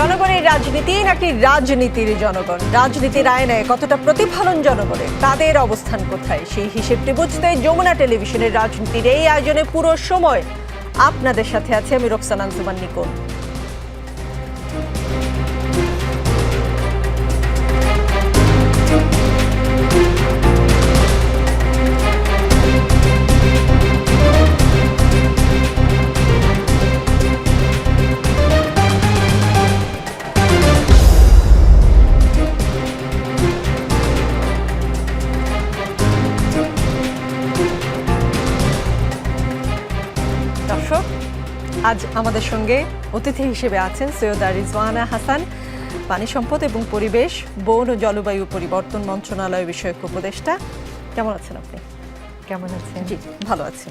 জনগণের রাজনীতি নাকি রাজনীতির জনগণ? রাজনীতির আয়নে কতটা প্রতিফলন জনগণের, তাদের অবস্থান কোথায়, সেই হিসেবটি বুঝতে যমুনা টেলিভিশনের রাজনীতির এই আয়োজনে পুরো সময় আপনাদের সাথে আছে আমি রোকসানা আঞ্জুমান নিকোন। আজ আমাদের সঙ্গে অতিথি হিসেবে আছেন সৈয়দা রিজওয়ানা হাসান, পানি সম্পদ এবং পরিবেশ, বন ও জলবায়ু পরিবর্তন মন্ত্রণালয় বিষয়ক উপদেষ্টা। কেমন আছেন আপনি? কেমন আছেন? জি, ভালো আছি।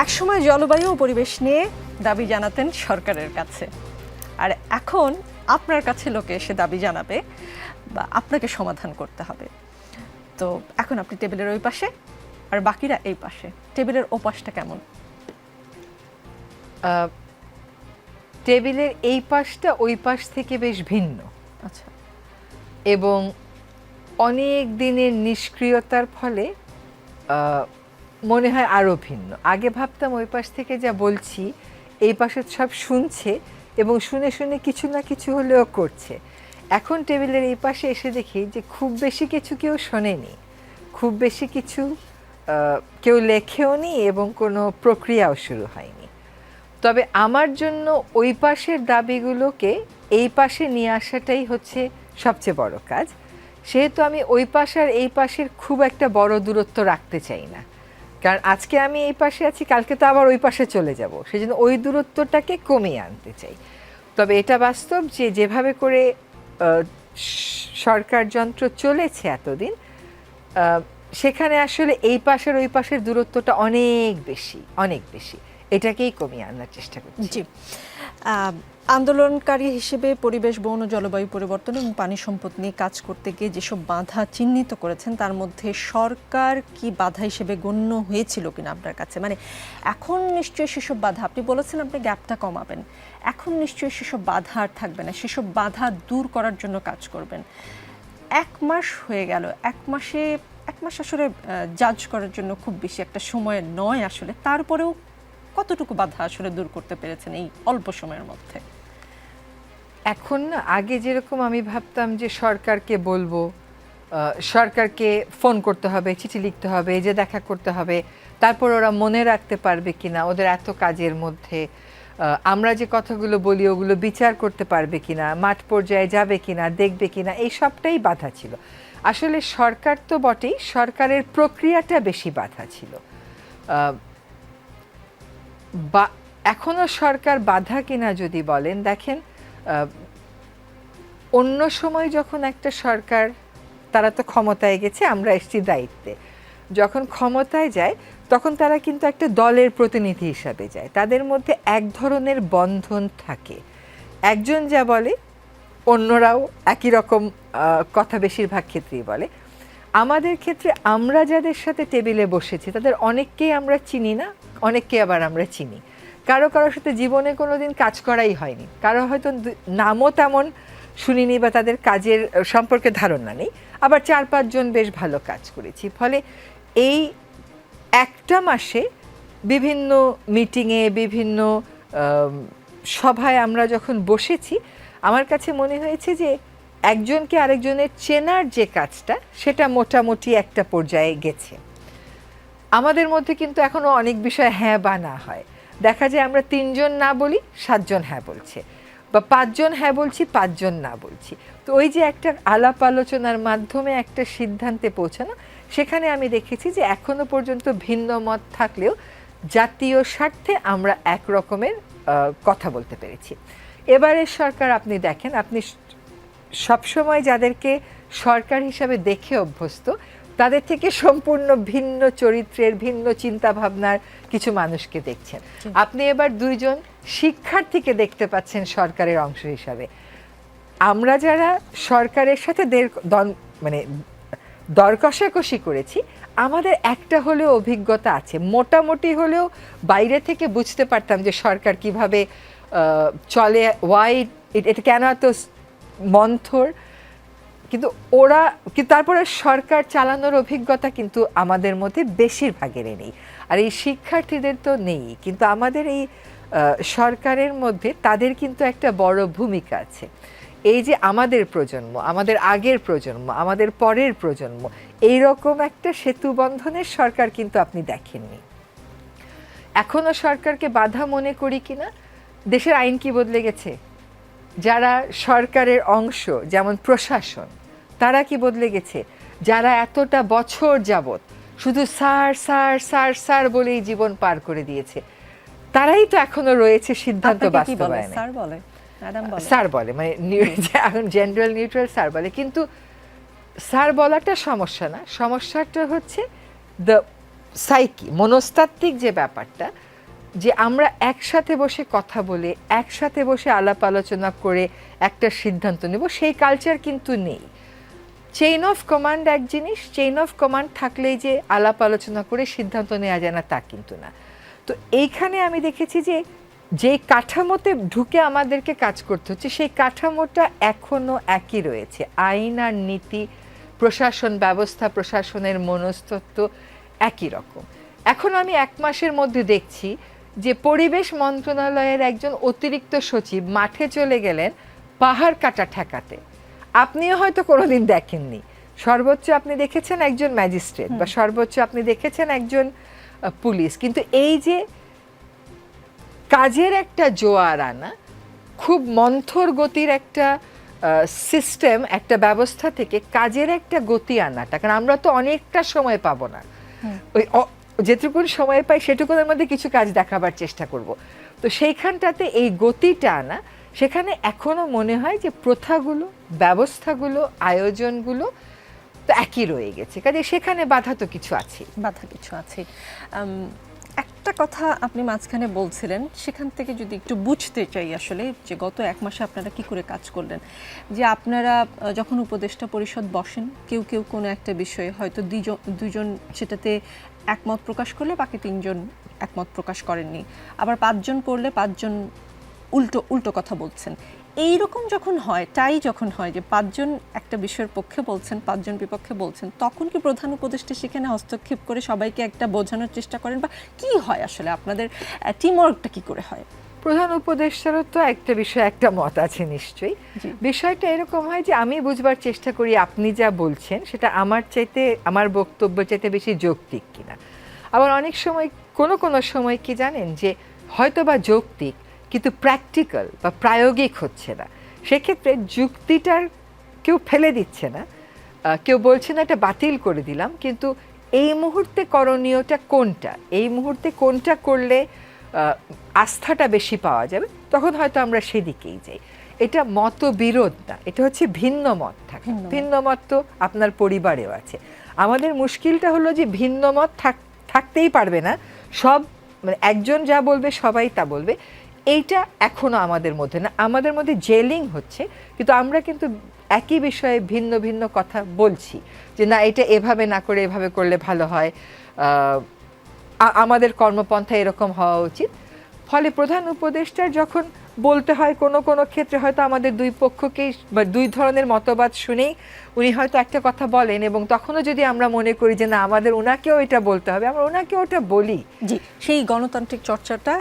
একসময় জলবায়ু ও পরিবেশ নিয়ে দাবি জানাতেন সরকারের কাছে, আর এখন আপনার কাছে লোকে এসে দাবি জানাবে বা আপনাকে সমাধান করতে হবে। তো এখন আপনি টেবিলের ওই পাশে আর বাকিরা এই পাশে, টেবিলের ও পাশটা কেমন? টেবিলের এই পাশটা ওই পাশ থেকে বেশ ভিন্ন। আচ্ছা। এবং অনেক দিনের নিষ্ক্রিয়তার ফলে মনে হয় আরও ভিন্ন। আগে ভাবতাম ওই পাশ থেকে যা বলছি এই পাশে সব শুনছে এবং শুনে শুনে কিছু না কিছু হলেও করছে। এখন টেবিলের এই পাশে এসে দেখি যে খুব বেশি কিছু কেউ শোনেনি, খুব বেশি কিছু কেউ লেখেও নি এবং কোনো প্রক্রিয়াও শুরু হয়নি। তবে আমার জন্য ওই পাশের দাবিগুলোকে এই পাশে নিয়ে আসাটাই হচ্ছে সবচেয়ে বড় কাজ। সেহেতু আমি ওই পাশ আর এই পাশের খুব একটা বড় দূরত্ব রাখতে চাই না, কারণ আজকে আমি এই পাশে আছি, কালকে তো আবার ওই পাশে চলে যাব, সেই জন্য ওই দূরত্বটাকে কমিয়ে আনতে চাই। তবে এটা বাস্তব যে যেভাবে করে সরকার যন্ত্র চলেছে এতদিন, সেখানে আসলে এই পাশের ওই পাশের দূরত্বটা অনেক বেশি, অনেক বেশি। এটাকেই কমিয়ে আনার চেষ্টা করছি। জি, আন্দোলনকারী হিসেবে পরিবেশ, বন ও জলবায়ু পরিবর্তন এবং পানি সম্পদ নিয়ে কাজ করতে গিয়ে যেসব বাধা চিহ্নিত করেছেন তার মধ্যে সরকার কি বাধা হিসেবে গণ্য হয়েছিল কিনা আপনার কাছে? মানে এখন নিশ্চয়ই সেসব বাধা, আপনি বলেছেন আপনি গ্যাপটা কমাবেন, এখন নিশ্চয়ই সেসব বাধা আর থাকবে না, সেসব বাধা দূর করার জন্য কাজ করবেন। 1 মাস হয়ে গেল, 1 মাস আসলে জাজ করার জন্য খুব বেশি একটা সময় নয় আসলে, তারপরেও কতটুকু বাধা আসলে দূর করতে পেরেছেন এই অল্প সময়ের মধ্যে? এখন না, আগে যেরকম আমি ভাবতাম যে সরকারকে বলবো, সরকারকে ফোন করতে হবে, চিঠি লিখতে হবে, যে দেখা করতে হবে, তারপর ওরা মনে রাখতে পারবে কিনা, ওদের এত কাজের মধ্যে আমরা যে কথাগুলো বলি ওগুলো বিচার করতে পারবে কিনা, মাঠ পর্যায়ে যাবে কিনা, দেখবে কিনা, এই সবটাই বাধা ছিল। আসলে সরকার তো বটেই, সরকারের প্রক্রিয়াটা বেশি বাধা ছিল। বা এখনও সরকার বাধা কিনা যদি বলেন, দেখেন অন্য সময় যখন একটা সরকার, তারা তো ক্ষমতায় গেছে, আমরা এসেছি দায়িত্বে, যখন ক্ষমতায় যায় তখন তারা কিন্তু একটা দলের প্রতিনিধি হিসাবে যায়, তাদের মধ্যে এক ধরনের বন্ধন থাকে, একজন যা বলে অন্যরাও একই রকম কথা বেশিরভাগ ক্ষেত্রেই বলে। আমাদের ক্ষেত্রে আমরা যাদের সাথে টেবিলে বসেছি তাদের অনেককেই আমরা চিনি না, অনেককে আবার আমরা চিনি। কারোর সাথে জীবনে কোনো দিন কাজ করাই হয়নি, কারো হয়তো নামও তেমন শুনিনি বা তাদের কাজের সম্পর্কে ধারণা নেই, আবার 4-5 জন বেশ ভালো কাজ করেছি। ফলে এই একটা মাসে বিভিন্ন মিটিংয়ে, বিভিন্ন সভায় আমরা যখন বসেছি, আমার কাছে মনে হয়েছে যে একজনকে আরেকজনের চেনার যে কাজটা, সেটা মোটামুটি একটা পর্যায়ে গেছে। আমাদের মধ্যে কিন্তু এখনও অনেক বিষয় হ্যাঁ বা না হয়, দেখা যায় আমরা 3 জন না বলি, 7 জন হ্যাঁ বলছে, বা 5 জন হ্যাঁ বলছি, 5 জন না বলছি। তো ওই যে একটা আলাপ আলোচনার মাধ্যমে একটা সিদ্ধান্তে পৌঁছানো, সেখানে আমি দেখেছি যে এখনো পর্যন্ত ভিন্ন মত থাকলেও জাতীয় স্বার্থে আমরা এক রকমের কথা বলতে পেরেছি। এবারের সরকার আপনি দেখেন, আপনি সবসময় যাদেরকে সরকার হিসাবে দেখে অভ্যস্ত, তাদের থেকে সম্পূর্ণ ভিন্ন চরিত্রের, ভিন্ন চিন্তা ভাবনার কিছু মানুষকে দেখছেন। আপনি এবার 2 জন শিক্ষার্থীকে দেখতে পাচ্ছেন সরকারের অংশ হিসাবে। আমরা যারা সরকারের সাথে মানে দর কষাকষি করেছি, আমাদের একটা হলেও অভিজ্ঞতা আছে, মোটামুটি হলেও বাইরে থেকে বুঝতে পারতাম যে সরকার কিভাবে চলে, ওয়াই এটা কেন এত মন্থর, কিন্তু তারপরে সরকার চালানোর অভিজ্ঞতা কিন্তু আমাদের মধ্যে বেশিরভাগেরই নেই, আর এই শিক্ষার্থীদের তো নেই, কিন্তু আমাদের এই সরকারের মধ্যে তাদের কিন্তু একটা বড় ভূমিকা আছে। এই যে আমাদের প্রজন্ম, আমাদের আগের প্রজন্ম, আমাদের পরের প্রজন্ম, এইরকম একটা সেতু বন্ধনের সরকার কিন্তু আপনি দেখেননি। এখনো সরকারকে বাধা মনে করি কিনা, দেশের আইন কি বদলে গেছে? যারা সরকারের অংশ যেমন প্রশাসন, তারা কি বদলে গেছে? যারা এতটা বছর যাবত শুধু স্যার স্যার স্যার স্যার বলেই জীবন পার করে দিয়েছে, তারাই তো এখনো রয়েছে সিদ্ধান্ত বাস্তবায়নে। স্যার বলে, ম্যাডাম বলে, স্যার বলে, মানে এখন জেনারেল নিউট্রাল স্যার বলে, কিন্তু স্যার বলাটা সমস্যা না, সমস্যাটা হচ্ছে দ্য সাইকি, মনস্তাত্ত্বিক যে ব্যাপারটা, যে আমরা একসাথে বসে কথা বলে একসাথে বসে আলাপ আলোচনা করে একটা সিদ্ধান্ত নেব, সেই কালচার কিন্তু নেই। চেইন অফ কমান্ড এক জিনিস, চেইন অফ কমান্ড থাকলেই যে আলাপ আলোচনা করে সিদ্ধান্ত নেওয়া যায় না তা কিন্তু না। তো এইখানে আমি দেখেছি যে কাঠামোতে ঢুকে আমাদেরকে কাজ করতে হচ্ছে, সেই কাঠামোটা এখনো একই রয়েছে। আইন আর নীতি, প্রশাসন ব্যবস্থা, প্রশাসনের মনস্তত্ত্ব একই রকম। এখন আমি 1 মাসের মধ্যে দেখছি যে পরিবেশ মন্ত্রণালয়ের একজন অতিরিক্ত সচিব মাঠে চলে গেলেন পাহাড় কাটা ঠেকাতে। আপনিও হয়তো কোনোদিন দেখেননি। সর্বোচ্চ আপনি দেখেছেন একজন ম্যাজিস্ট্রেট, বা সর্বোচ্চ আপনি দেখেছেন একজন পুলিশ, কিন্তু এই যে কাজের একটা জোয়ার আনা, খুব মন্থর গতির একটা সিস্টেম, একটা ব্যবস্থা থেকে কাজের একটা গতি আনাটা, কারণ আমরা তো অনেকটা সময় পাবো না, ওই যেটুকুন সময় পাই সেটুকুনের মধ্যে কিছু কাজ দেখাবার চেষ্টা করব। তো সেইখানটাতে এই গতিটা আনা, সেখানে এখনো মনে হয় যে প্রথাগুলো, ব্যবস্থাগুলো, আয়োজনগুলো তো একই রয়ে গেছে, কাজে সেখানে বাধা তো কিছু আছে, বাধা কিছু আছে। একটা কথা আপনি মাঝখানে বলছিলেন, সেখান থেকে যদি একটু বুঝতে চাই আসলে, যে গত 1 মাসে আপনারা কি করে কাজ করলেন। যে আপনারা যখন উপদেষ্টা পরিষদ বসেন, কেউ কেউ কোনো একটা বিষয়ে হয়তো দুজন সেটাতে একমত প্রকাশ করলে বাকি 3 জন একমত প্রকাশ করেননি, আবার 5 জন পড়লে 5 জন উল্টো কথা বলছেন। এই রকম যখন হয়, তাই যখন হয় যে 5 জন একটা বিষয়ের পক্ষে বলছেন, 5 জন বিপক্ষে বলছেন, তখন কি প্রধান উপদেষ্টা সেখানে হস্তক্ষেপ করে সবাইকে একটা বোঝানোর চেষ্টা করেন, বা কি হয় আসলে আপনাদের টিম ওয়ার্কটা কি করে হয়? প্রধান উপদেষ্টারও তো একটা বিষয়, একটা মত আছে নিশ্চয়ই। বিষয়টা এরকম হয় যে আমি বুঝবার চেষ্টা করি আপনি যা বলছেন সেটা আমার বক্তব্য চাইতে বেশি যৌক্তিক কিনা। আবার অনেক সময় কোনো সময় কি জানেন, যে হয়তো বা যৌক্তিক কিন্তু প্র্যাকটিক্যাল বা প্রায়োগিক হচ্ছে না, সেক্ষেত্রে যুক্তিটার কেউ ফেলে দিচ্ছে না, কেউ বলছে না এটা বাতিল করে দিলাম, কিন্তু এই মুহূর্তে করণীয়টা কোনটা, এই মুহূর্তে কোনটা করলে আস্থাটা বেশি পাওয়া যাবে, তখন হয়তো আমরা সেদিকেই যাই। এটা মতবিরোধ না, এটা হচ্ছে ভিন্ন মত থাকে। ভিন্ন মত তো আপনার পরিবারেও আছে। আমাদের মুশকিলটা হলো যে ভিন্ন মত থাকতেই পারবে না, সব মানে একজন যা বলবে সবাই তা বলবে, এইটা এখনো আমাদের মধ্যে না। আমাদের মধ্যে জেলিং হচ্ছে, কিন্তু আমরা কিন্তু একই বিষয়ে ভিন্ন ভিন্ন কথা বলছি, যে না এটা এভাবে না করে এভাবে করলে ভালো হয়, আমাদের কর্মপন্থা এরকম হওয়া উচিত। ফলে প্রধান উপদেষ্টার যখন বলতে হয়, কোনো ক্ষেত্রে হয়তো আমাদের দুই পক্ষকেই বা দুই ধরনের মতবাদ শুনেই উনি হয়তো একটা কথা বলেন, এবং তখনও যদি আমরা মনে করি যে না আমাদের ওনাকেও এটা বলতে হবে, আমরা ওনাকেও ওটা বলি। জি, সেই গণতান্ত্রিক চর্চাটা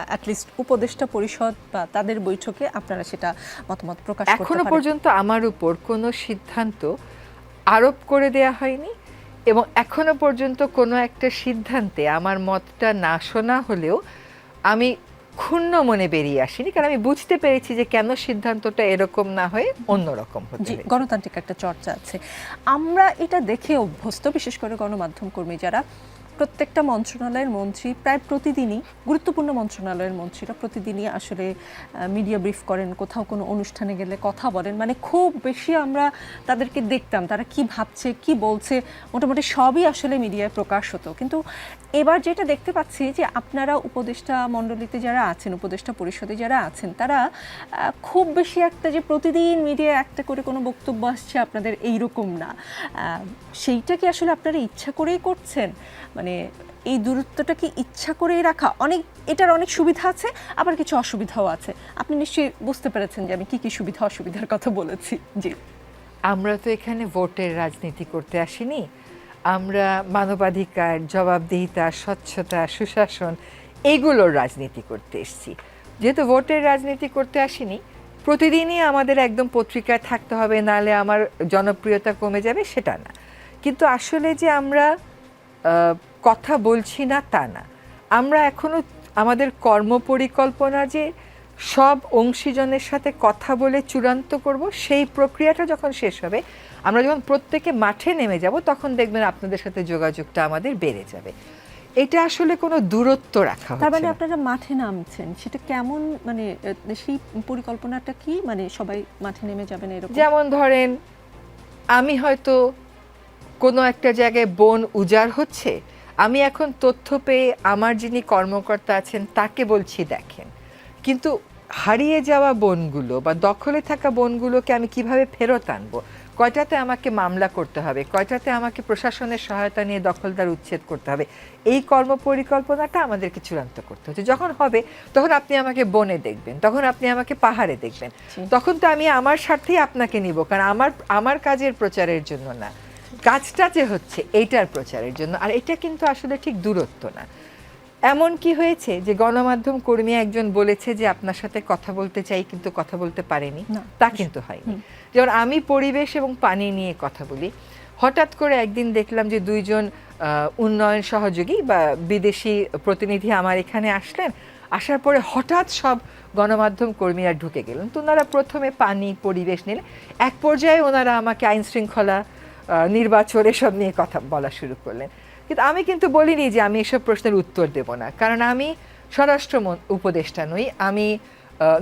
অ্যাটলিস্ট উপদেষ্টা পরিষদ বা তাদের বৈঠকে আপনারা সেটা মতামত প্রকাশ করতে পারেন। এখনো পর্যন্ত আমার উপর কোনো সিদ্ধান্ত আরোপ করে দেয়া হয়নি, এবং এখনো পর্যন্ত কোনো একটা সিদ্ধান্তে আমার মতটা না শোনা হলেও আমি ক্ষুণ্ণ মনে বেরিয়ে আসিনি, কারণ আমি বুঝতে পেরেছি যে কেন সিদ্ধান্তটা এরকম না হয়ে অন্যরকম হচ্ছে। গণতান্ত্রিক একটা চর্চা আছে, আমরা এটা দেখে অভ্যস্ত, বিশেষ করে গণমাধ্যম কর্মী যারা। প্রত্যেকটা মন্ত্রণালয়ের মন্ত্রী প্রায় প্রতিদিনই, গুরুত্বপূর্ণ মন্ত্রণালয়ের মন্ত্রীরা প্রতিদিনই আসলে মিডিয়া ব্রিফ করেন, কোথাও কোনো অনুষ্ঠানে গেলে কথা বলেন, মানে খুব বেশি আমরা তাদেরকে দেখতাম তারা কি ভাবছে কি বলছে, মোটামুটি সবই আসলে মিডিয়ায় প্রকাশ হতো। কিন্তু এবার যেটা দেখতে পাচ্ছি যে আপনারা উপদেষ্টা মণ্ডলীতে যারা আছেন, উপদেষ্টা পরিষদে যারা আছেন, তারা খুব বেশি একটা যে প্রতিদিন মিডিয়ায় একটা করে কোনো বক্তব্য আসছে আপনাদের এইরকম না। সেইটা কি আসলে আপনারা ইচ্ছা করেই করছেন? মানে এই দূরত্বটা কি ইচ্ছা করেই রাখা? এটার অনেক সুবিধা আছে, আবার কিছু অসুবিধাও আছে। আপনি নিশ্চয়ই বুঝতে পেরেছেন যে আমি কি কি সুবিধা অসুবিধার কথা বলেছি। জি, আমরা তো এখানে ভোটের রাজনীতি করতে আসিনি, আমরা মানবাধিকার, জবাবদিহিতা, স্বচ্ছতা, সুশাসন এইগুলোর রাজনীতি করতে এসেছি। যেহেতু ভোটের রাজনীতি করতে আসিনি, প্রতিদিনই আমাদের একদম পত্রিকায় থাকতে হবে, নালে আমার জনপ্রিয়তা কমে যাবে সেটা না। কিন্তু আসলে যে আমরা কথা বলছি না তা না, আমরা এখনো আমাদের কর্মপরিকল্পনা যে সব অংশীজনের সাথে কথা বলে চূড়ান্ত করব, সেই প্রক্রিয়াটা যখন শেষ হবে, আমরা যখন প্রত্যেকে মাঠে নেমে যাব, তখন দেখবেন আপনাদের সাথে যোগাযোগটা আমাদের বেড়ে যাবে। এটা আসলে কোনো দূরত্ব রাখা তার মানে হচ্ছে না। আপনারা মাঠে নামছেন, সেটা কেমন, মানে সেই পরিকল্পনাটা কি, মানে সবাই মাঠে নেমে যাবেন এরকম? যেমন ধরেন, আমি হয়তো কোনো একটা জায়গায় বন উজাড় হচ্ছে, আমি এখন তথ্য পেয়ে আমার যিনি কর্মকর্তা আছেন তাকে বলছি দেখেন, কিন্তু হারিয়ে যাওয়া বনগুলো বা দখলে থাকা বনগুলোকে আমি কিভাবে ফেরত আনবো, কয়টাতে আমাকে মামলা করতে হবে, কয়টাতে আমাকে প্রশাসনের সহায়তা নিয়ে দখলদার উচ্ছেদ করতে হবে, এই কর্মপরিকল্পনাটা আমাদেরকে চূড়ান্ত করতে হচ্ছে। যখন হবে তখন আপনি আমাকে বনে দেখবেন, তখন আপনি আমাকে পাহাড়ে দেখবেন, তখন তো আমি আমার স্বার্থেই আপনাকে নিব, কারণ আমার কাজের প্রচারের জন্য না, কাজটা যে হচ্ছে এইটার প্রচারের জন্য। আর এটা কিন্তু আসলে ঠিক দূরত্ব না। এমন কি হয়েছে যে গণমাধ্যম কর্মী একজন বলেছে যে আপনার সাথে কথা বলতে চাই, কিন্তু কথা বলতে পারেনি? না, তা কিন্তু হয়নি। যেমন আমি পরিবেশ এবং পানি নিয়ে কথা বলি, হঠাৎ করে একদিন দেখলাম যে দুইজন উন্নয়ন সহযোগী বা বিদেশি প্রতিনিধি আমার এখানে আসলেন, আসার পরে হঠাৎ সব গণমাধ্যম কর্মীরা ঢুকে গেলেন। তো ওনারা প্রথমে পানি পরিবেশ নিলেন, এক পর্যায়ে ওনারা আমাকে আইন শৃঙ্খলা, নির্বাচন এসব নিয়ে কথা বলা শুরু করলেন। কিন্তু আমি কিন্তু বলিনি যে আমি এসব প্রশ্নের উত্তর দেব না, কারণ আমি স্বরাষ্ট্র উপদেষ্টা নই, আমি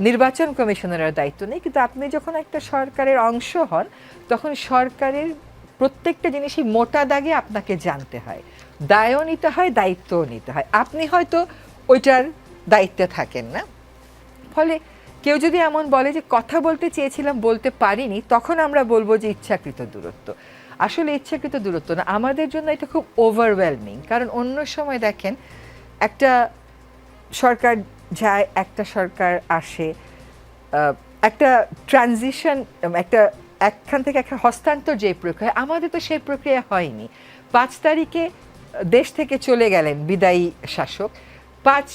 নির্বাচন কমিশনারের দায়িত্ব নেই। কিন্তু আপনি যখন একটা সরকারের অংশ হন, তখন সরকারের প্রত্যেকটা জিনিসই মোটা দাগে আপনাকে জানতে হয়, দায়ও নিতে হয়, দায়িত্বও নিতে হয়। আপনি হয়তো ওইটার দায়িত্বে থাকেন না, ফলে কেউ যদি এমন বলে যে কথা বলতে চেয়েছিলাম বলতে পারিনি, তখন আমরা বলবো যে ইচ্ছাকৃত দূরত্ব। আসলে ইচ্ছাকৃত দূরত্ব না, আমাদের জন্য এটা খুব ওভারওয়েলমিং। কারণ অন্য সময় দেখেন, একটা সরকার যায়, একটা সরকার আসে, একটা ট্রানজিশন, একটা একখান থেকে একটা হস্তান্তর যে প্রক্রিয়া, আমাদের তো সেই প্রক্রিয়া হয়নি। 5 তারিখে দেশ থেকে চলে গেলেন বিদায়ী শাসক, 5,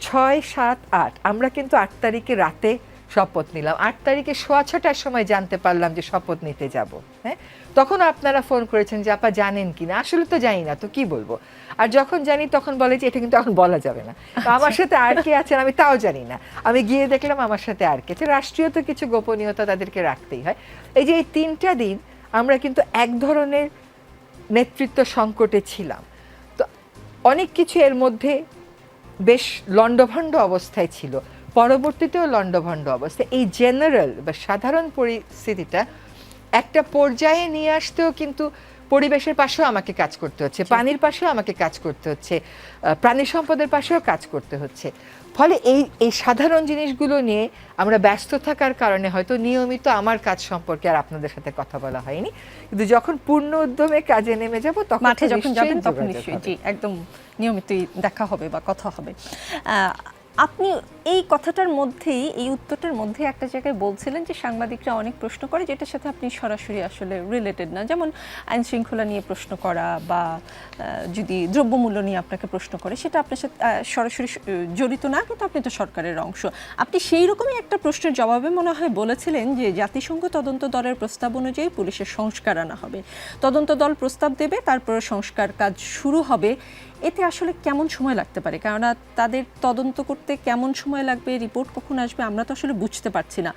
6, 7, 8, আমরা কিন্তু 8 তারিখে রাতে শপথ নিলাম, 8 তারিখে 6:15টার সময় জানতে পারলাম যে শপথ নিতে যাব। হ্যাঁ, তখন আপনারা ফোন করেছেন যে আপা জানেন কিনা, আসলে তো জানি না, তো কি বলবো। আর যখন জানি তখন বলে যে এটা কিন্তু এখন বলা যাবে না, তো আমার সাথে আর কে আছেন আমি তাও জানি না, আমি গিয়ে দেখলাম আমার সাথে আর কে। রাষ্ট্রীয় তো কিছু গোপনীয়তা তাদেরকে রাখতেই হয়। এই যে এই 3টা দিন আমরা কিন্তু এক ধরনের নেতৃত্ব সংকটে ছিলাম। তো অনেক কিছু এর মধ্যে বেশ লণ্ডভণ্ড অবস্থায় ছিল, পরবর্তীতেও লণ্ডভণ্ড অবস্থায়। এই জেনারেল বা সাধারণ পরিস্থিতিটা একটা পর্যায়ে নিয়ে আসতেও কিন্তু পরিবেশের পাশেও আমাকে কাজ করতে হচ্ছে, পানির পাশেও আমাকে কাজ করতে হচ্ছে, প্রাণী সম্পদের পাশেও কাজ করতে হচ্ছে। ফলে এই সাধারণ জিনিসগুলো নিয়ে আমরা ব্যস্ত থাকার কারণে হয়তো নিয়মিত আমার কাজ সম্পর্কে আর আপনাদের সাথে কথা বলা হয়নি। কিন্তু যখন পূর্ণ উদ্যমে কাজে নেমে যাব, তখন মাঠে যখন যাবেন তখন যোগাযোগ নিশ্চয়ই, হবে। জি, একদম নিয়মিতই দেখা হবে বা কথা হবে। আপনি এই কথাটার মধ্যেই, এই উত্তরটার মধ্যে একটা জায়গায় বলছিলেন যে সাংবাদিকরা অনেক প্রশ্ন করে যেটার সাথে আপনি সরাসরি আসলে রিলেটেড না, যেমন আইন শৃঙ্খলা নিয়ে প্রশ্ন করা বা যদি দ্রব্যমূল্য নিয়ে আপনাকে প্রশ্ন করে, সেটা আপনার সাথে সরাসরি জড়িত না, কিন্তু আপনি তো সরকারের অংশ। আপনি সেই রকমই একটা প্রশ্নের জবাবে মনে হয় বলেছিলেন যে জাতিসংঘ তদন্ত দলের প্রস্তাব অনুযায়ী পুলিশের সংস্কার আনা হবে, তদন্ত দল প্রস্তাব দেবে, তারপরে সংস্কার কাজ শুরু হবে। এতে আসলে কেমন সময় লাগতে পারে? কেননা তাদের তদন্ত করতে কেমন সময় লাগবে, রিপোর্ট কখন আসবে, আমরা তো আসলে বুঝতে পারছি না।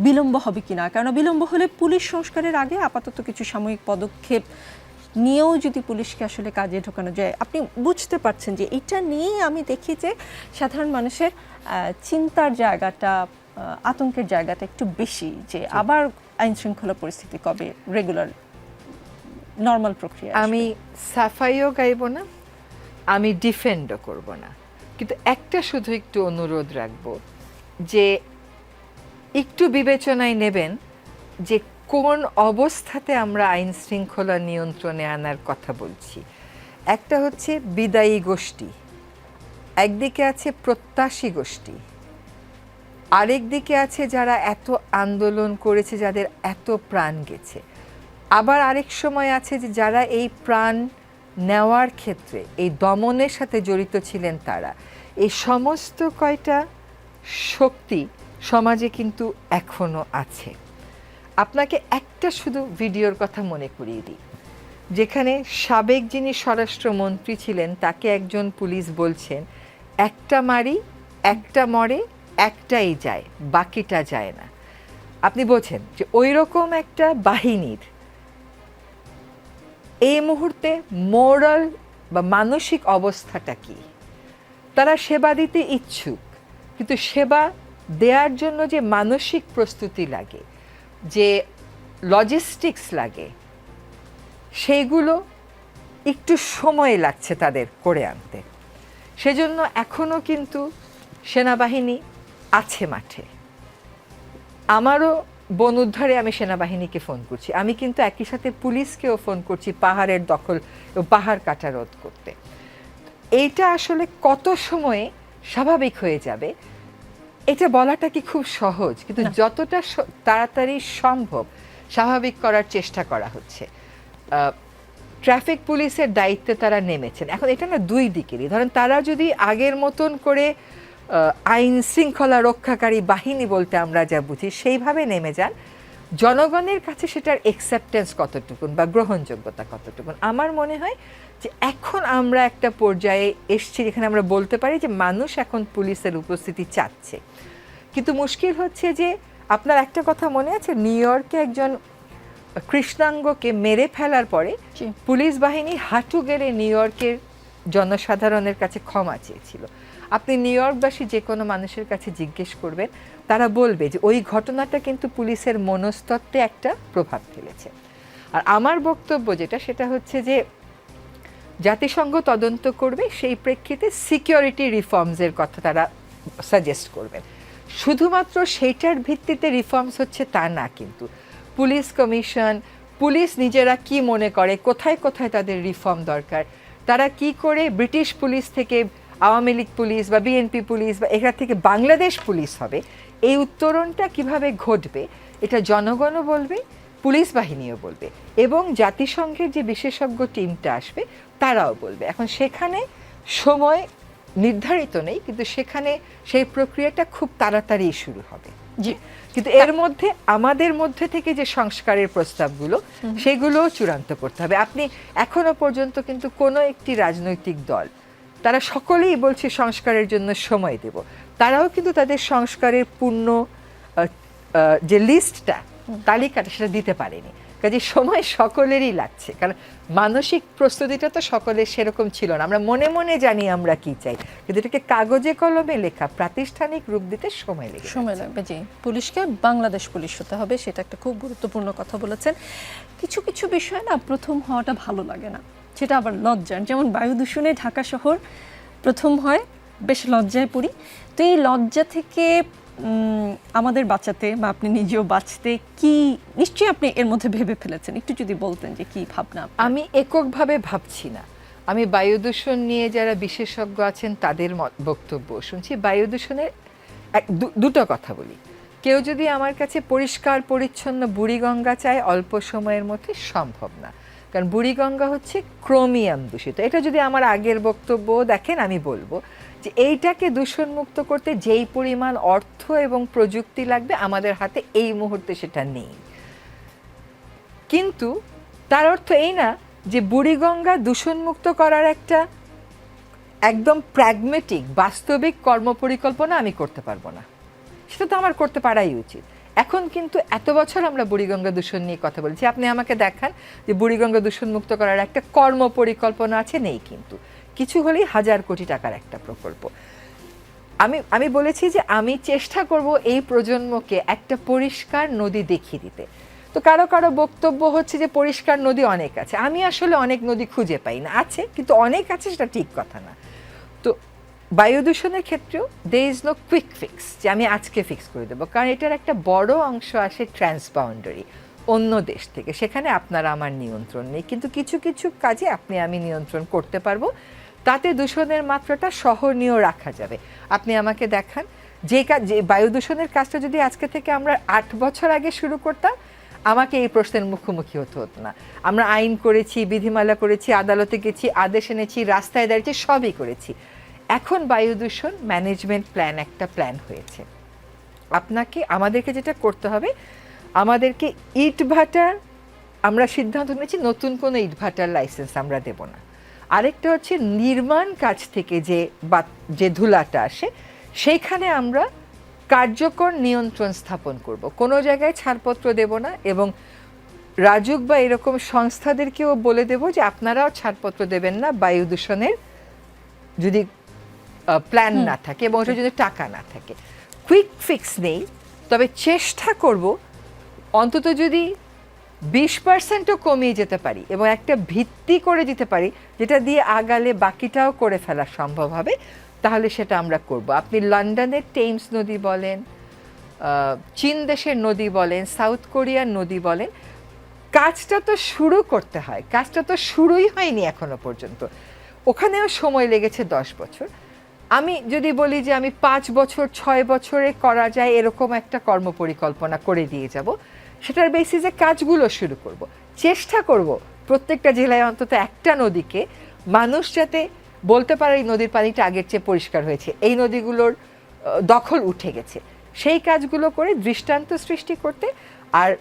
বিলম্ব হবে কিনা, কেননা বিলম্ব হলে পুলিশ সংস্কারের আগে আপাতত কিছু সাময়িক পদক্ষেপ নিয়েও যদি পুলিশকে আসলে কাজে ঢোকানো যায়, আপনি বুঝতে পারছেন যে এটা নিয়ে আমি দেখি যে সাধারণ মানুষের চিন্তার জায়গাটা, আতঙ্কের জায়গাটা একটু বেশি, যে আবার আইন শৃঙ্খলা পরিস্থিতি কবে রেগুলার নর্মাল প্রক্রিয়া। আমি সাফাইও গাইব না, আমি ডিফেন্ডও করব না, কিন্তু একটা শুধু একটু অনুরোধ রাখবো যে একটু বিবেচনায় নেবেন যে কোন অবস্থাতে আমরা আইন শৃঙ্খলা নিয়ন্ত্রণে আনার কথা বলছি। একটা হচ্ছে বিদায়ী গোষ্ঠী, একদিকে আছে প্রত্যাশী গোষ্ঠী, আরেক দিকে আছে যারা এত আন্দোলন করেছে, যাদের এত প্রাণ গেছে। আবার আরেক সময় আছে যে যারা এই প্রাণ নেওয়ার ক্ষেত্রে এই দমনের সাথে জড়িত ছিলেন তারা। এই সমস্ত কয়টা শক্তি সমাজে কিন্তু এখনো আছে। আপনাকে একটা শুধু ভিডিওর কথা মনে করিয়ে দিই, যেখানে সাবেক যিনি স্বরাষ্ট্রমন্ত্রী ছিলেন তাকে একজন পুলিশ বলছেন, একটা মারি, একটা মরে, একটাই যায়, বাকিটা যায় না। আপনি বলছেন যে ওই রকম একটা বাহিনীর এই মুহূর্তে মোরাল বা মানসিক অবস্থাটা কি? তারা সেবা দিতে ইচ্ছুক, কিন্তু সেবা দেওয়ার জন্য যে মানসিক প্রস্তুতি লাগে, যে লজিস্টিক্স লাগে, সেইগুলো একটু সময় লাগছে তাদের করে আনতে। সেজন্য এখনও কিন্তু সেনাবাহিনী আছে মাঠে। আমারও বন উদ্ধারে আমি সেনাবাহিনীকে ফোন করছি, আমি কিন্তু একই সাথে পুলিশকেও ফোন করছি পাহাড়ের দখল ও পাহাড় কাটা রোধ করতে। এইটা আসলে কত সময়ে স্বাভাবিক হয়ে যাবে এটা বলাটা কি খুব সহজ, কিন্তু যতটা তাড়াতাড়ি সম্ভব স্বাভাবিক করার চেষ্টা করা হচ্ছে। ট্রাফিক পুলিশের দায়িত্বে তারা নেমেছেন। এখন এটা না দুই দিকেরই, ধরেন তারা যদি আগের মতন করে আইন শৃঙ্খলা রক্ষাকারী বাহিনী বলতে আমরা যা বুঝি সেইভাবে নেমে যান, জনগণের কাছে সেটার অ্যাকসেপ্টেন্স কতটুকুন বা গ্রহণযোগ্যতা কতটুকুন। আমার মনে হয় যে এখন আমরা একটা পর্যায়ে এসছি যেখানে আমরা বলতে পারি যে মানুষ এখন পুলিশের উপস্থিতি চাচ্ছে। কিন্তু মুশকিল হচ্ছে যে আপনার একটা কথা মনে আছে, নিউ ইয়র্কে একজন কৃষ্ণাঙ্গকে মেরে ফেলার পরে পুলিশ বাহিনী হাঁটু গেড়ে নিউ ইয়র্কের জনসাধারণের কাছে ক্ষমা চেয়েছিল। আপনি নিউ ইয়র্কবাসী যে কোনো মানুষের কাছে জিজ্ঞেস করবেন, তারা বলবে যে ওই ঘটনাটা কিন্তু পুলিশের মনস্তত্ত্বে একটা প্রভাব ফেলেছে। আর আমার বক্তব্য যেটা, সেটা হচ্ছে যে জাতিসংঘ তদন্ত করবে, সেই প্রেক্ষিতে সিকিউরিটি রিফর্মসের কথা তারা সাজেস্ট করবেন। শুধুমাত্র সেইটার ভিত্তিতে রিফর্মস হচ্ছে তা না, কিন্তু পুলিশ কমিশন, পুলিশ নিজেরা কি মনে করে, কোথায় কোথায় তাদের রিফর্ম দরকার, তারা কি করে ব্রিটিশ পুলিশ থেকে আওয়ামী লীগ পুলিশ বা বিএনপি পুলিশ বা এখান থেকে বাংলাদেশ পুলিশ হবে, এই উত্তরণটা কিভাবে ঘটবে এটা জনগণও বলবে, পুলিশ বাহিনীও বলবে, এবং জাতিসংঘের যে বিশেষজ্ঞ টিমটা আসবে তারাও বলবে। এখন সেখানে সময় নির্ধারিত নেই, কিন্তু সেখানে সেই প্রক্রিয়াটা খুব তাড়াতাড়ি শুরু হবে। জি, কিন্তু এর মধ্যে আমাদের মধ্যে থেকে যে সংস্কারের প্রস্তাবগুলো সেগুলোও চূড়ান্ত করতে হবে। আপনি এখনো পর্যন্ত কিন্তু কোনো একটি রাজনৈতিক দল, তারা সকলেই বলছে সংস্কারের জন্য সময় দেব, তারাও কিন্তু তাদের সংস্কারের পূর্ণ যে লিস্টটা, তালিকাটা সেটা দিতে পারেনি। কাজে সময় সকলেরই লাগছে, কারণ মানসিক প্রস্তুতিটা তো সকলের সেরকম ছিল না। আমরা মনে মনে জানি আমরা কি চাই, কিন্তু এটাকে কাগজে কলমে লেখা, প্রাতিষ্ঠানিক রূপ দিতে সময় লাগবে। জি, পুলিশকে বাংলাদেশ পুলিশ হতে হবে, সেটা একটা খুব গুরুত্বপূর্ণ কথা বলেছেন। কিছু কিছু বিষয় না প্রথম হওয়াটা ভালো লাগে না, সেটা আবার লজ্জার। যেমন বায়ু দূষণে ঢাকা শহর প্রথম হয়, বেশ লজ্জায় পড়ি। তো এই লজ্জা থেকে আমাদের বাঁচাতে বা আপনি নিজেও বাঁচতে কি নিশ্চয়ই আপনি এর মধ্যে ভেবে ফেলেছেন, একটু যদি বলতেন যে কি ভাবনা। আমি এককভাবে ভাবছি না, আমি বায়ু দূষণ নিয়ে যারা বিশেষজ্ঞ আছেন তাদের বক্তব্য শুনছি। বায়ু দূষণের দুটো কথা বলি। কেউ যদি আমার কাছে পরিষ্কার পরিচ্ছন্ন বুড়িগঙ্গা চায়, অল্প সময়ের মধ্যে সম্ভব না, কারণ বুড়িগঙ্গা হচ্ছে ক্রোমিয়াম দূষিত। এটা যদি আমার আগের বক্তব্য দেখেন, আমি বলবো যে এইটাকে দূষণমুক্ত করতে যেই পরিমাণ অর্থ এবং প্রযুক্তি লাগবে আমাদের হাতে এই মুহূর্তে সেটা নেই। কিন্তু তার অর্থ এই না যে বুড়িগঙ্গা দূষণমুক্ত করার একটা একদম প্র্যাগমেটিক বাস্তবিক কর্মপরিকল্পনা আমি করতে পারবো না, সেটা তো আমার করতে পারাই উচিত। এখন কিন্তু এত বছর আমরা বুড়িগঙ্গা দূষণ নিয়ে কথা বলছি, আপনি আমাকে দেখান যে বুড়িগঙ্গা দূষণমুক্ত করার একটা কর্মপরিকল্পনা আছে, নেই। কিন্তু কিছু হলেই 1000 কোটি টাকার একটা প্রকল্প। আমি বলেছি যে আমি চেষ্টা করব এই প্রজন্মকে একটা পরিষ্কার নদী দেখিয়ে দিতে। তো কারো কারো বক্তব্য হচ্ছে যে পরিষ্কার নদী অনেক আছে, আমি আসলে অনেক নদী খুঁজে পাই না। আছে, কিন্তু অনেক আছে সেটা ঠিক কথা না। তো বায়ু দূষণের ক্ষেত্রেও there is no quick fix যে আমি আজকে ফিক্স করে দেবো, কারণ এটার একটা বড় অংশ আসে ট্রান্সবাউন্ডারি, অন্য দেশ থেকে, সেখানে আপনার আমার নিয়ন্ত্রণ নেই, কিন্তু কিছু কিছু কাজে আপনি আমি নিয়ন্ত্রণ করতে পারবো, তাতে দূষণের মাত্রাটা সহনীয় রাখা যাবে। আপনি আমাকে দেখান যে বায়ু দূষণের কাজটা যদি আজকে থেকে আমরা 8 বছর আগে শুরু করতাম, আমাকে এই প্রশ্নের মুখোমুখি হতে হতো না। আমরা আইন করেছি, বিধিমালা করেছি, আদালতে গেছি, আদেশ এনেছি, রাস্তায় দাঁড়িয়েছি, সবই করেছি। এখন বায়ু দূষণ ম্যানেজমেন্ট প্ল্যান একটা প্ল্যান হয়েছে। আমাদেরকে যেটা করতে হবে, আমাদেরকে ইটভাটার, আমরা সিদ্ধান্ত নিয়েছি নতুন কোনো ইটভাটার লাইসেন্স আমরা দেব না। আরেকটা হচ্ছে নির্মাণ কাজ থেকে যে ধুলাটা আসে, সেইখানে আমরা কার্যকর নিয়ন্ত্রণ স্থাপন করব। কোনো জায়গায় ছাড়পত্র দেব না, এবং রাজুক বা এরকম সংস্থাদেরকেও বলে দেব যে আপনারাও ছাড়পত্র দেবেন না বায়ু দূষণের যদি প্ল্যান না থাকে এবং ওটা যদি টাকা না থাকে। কুইক ফিক্স নেই, তবে চেষ্টা করব অন্তত যদি 20%ও কমিয়ে যেতে পারি এবং একটা ভিত্তি করে দিতে পারি যেটা দিয়ে আগালে বাকিটাও করে ফেলা সম্ভব হবে, তাহলে সেটা আমরা করব। আপনি লন্ডনের টেমস নদী বলেন, চীন দেশের নদী বলেন, সাউথ কোরিয়ার নদী বলেন, কাজটা তো শুরু করতে হয়, কাজটা তো শুরুই হয়নি এখনো পর্যন্ত। ওখানেও সময় লেগেছে 10 বছর। আমি যদি বলি যে আমি 5 বছর 6 বছরে করা যায় এরকম একটা কর্মপরিকল্পনা করে দিয়ে যাব, সেটার বেসিসে কাজগুলো শুরু করব। চেষ্টা করব প্রত্যেকটা জেলায় অন্তত একটা নদীকে মানুষ যাতে বলতে পারে এই নদীর পানিটা আগের চেয়ে পরিষ্কার হয়েছে, এই নদীগুলোর দখল উঠে গেছে, সেই কাজগুলো করে দৃষ্টান্ত সৃষ্টি করতে, আর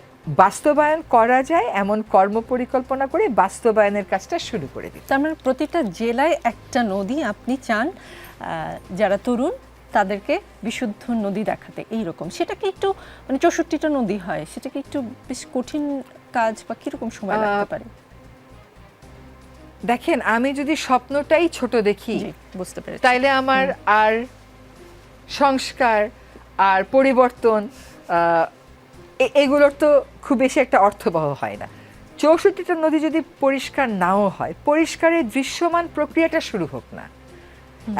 বাস্তবায়ন করা যায় এমন কর্মপরিকল্পনা করে বাস্তবায়নের কাজটা শুরু করে দিতে। তার মানে প্রতিটা জেলায় একটা নদী আপনি চান যারা তরুণ তাদেরকে বিশুদ্ধ নদী দেখাতে, এইরকম। সেটাকে একটু মানে 64টা নদী হয়, সেটাকে একটু বেশ কঠিন কাজ বা কিরকম সময় লাগতে পারে? দেখেন, আমি যদি স্বপ্নটাই ছোট দেখি, বুঝতে পেরেছি, তাইলে আমার আর সংস্কার আর পরিবর্তন এগুলোর তো খুব বেশি একটা অর্থবহ হয় না। 64টা নদী যদি পরিষ্কার নাও হয়, পরিষ্কারের দৃশ্যমান প্রক্রিয়াটা শুরু হোক না।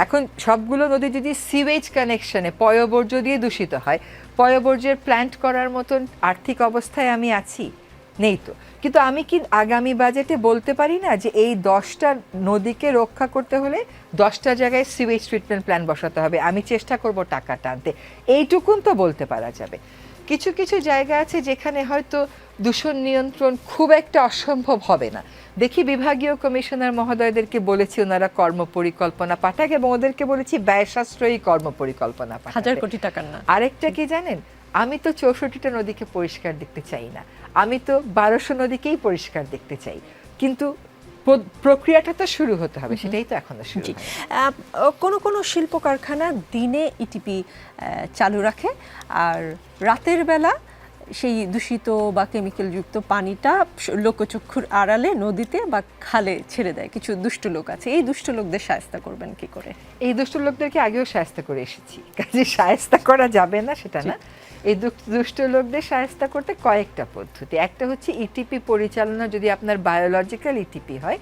এখন সবগুলো নদী যদি সিওয়েজ কানেকশনে পয়ঃবর্জ্য দিয়ে দূষিত হয়, পয়ঃবর্জ্যের প্ল্যান্ট করার মতন আর্থিক অবস্থায় আমি আছি? নেই তো। কিন্তু আমি কি আগামী বাজেটে বলতে পারি না যে এই 10টা নদীকে রক্ষা করতে হলে 10টা জায়গায় সিওয়েজ ট্রিটমেন্ট প্ল্যান বসাতে হবে, আমি চেষ্টা করব টাকা টানতে, এইটুকুন তো বলতে পারা যাবে। কিছু কিছু জায়গা আছে যেখানে হয়তো দূষণ নিয়ন্ত্রণ খুব একটা অসম্ভব হবে না। দেখি বিভাগীয় কমিশনার মহোদয়দেরকে বলেছি ওনারা কর্মপরিকল্পনা পাঠাক, এবং ওদেরকে বলেছি ব্যয় সাশ্রয়ী কর্মপরিকল্পনা পাঠাক। 1000 কোটি টাকার না। আরেকটা কি জানেন, আমি তো 64টা নদীকে পরিষ্কার দেখতে চাই না, আমি তো 1200 নদীকেই পরিষ্কার দেখতে চাই, কিন্তু প্রক্রিয়াটা তো শুরু হতে হবে, সেটাই তো এখনো শুরু হয়নি। কোনো কোনো শিল্প কারখানা দিনে ইটিপি চালু রাখে, আর রাতের বেলা সেই দূষিত বা কেমিক্যালযুক্ত পানিটা লোকচক্ষুর আড়ালে নদীতে বা খালে ছেড়ে দেয়। কিছু দুষ্ট লোক আছে, এই দুষ্ট লোকদের শায়েস্তা করবেন কি করে? এই দুষ্ট লোকদেরকে আগেও শায়েস্তা করে এসেছি, কাজে শায়েস্তা করা যাবে না সেটা না। এই দুষ্ট লোকদের শায়েস্তা করতে কয়েকটা পদ্ধতি। একটা হচ্ছে ইটিপি পরিচালনা, যদি আপনার বায়োলজিক্যাল ইটিপি হয়,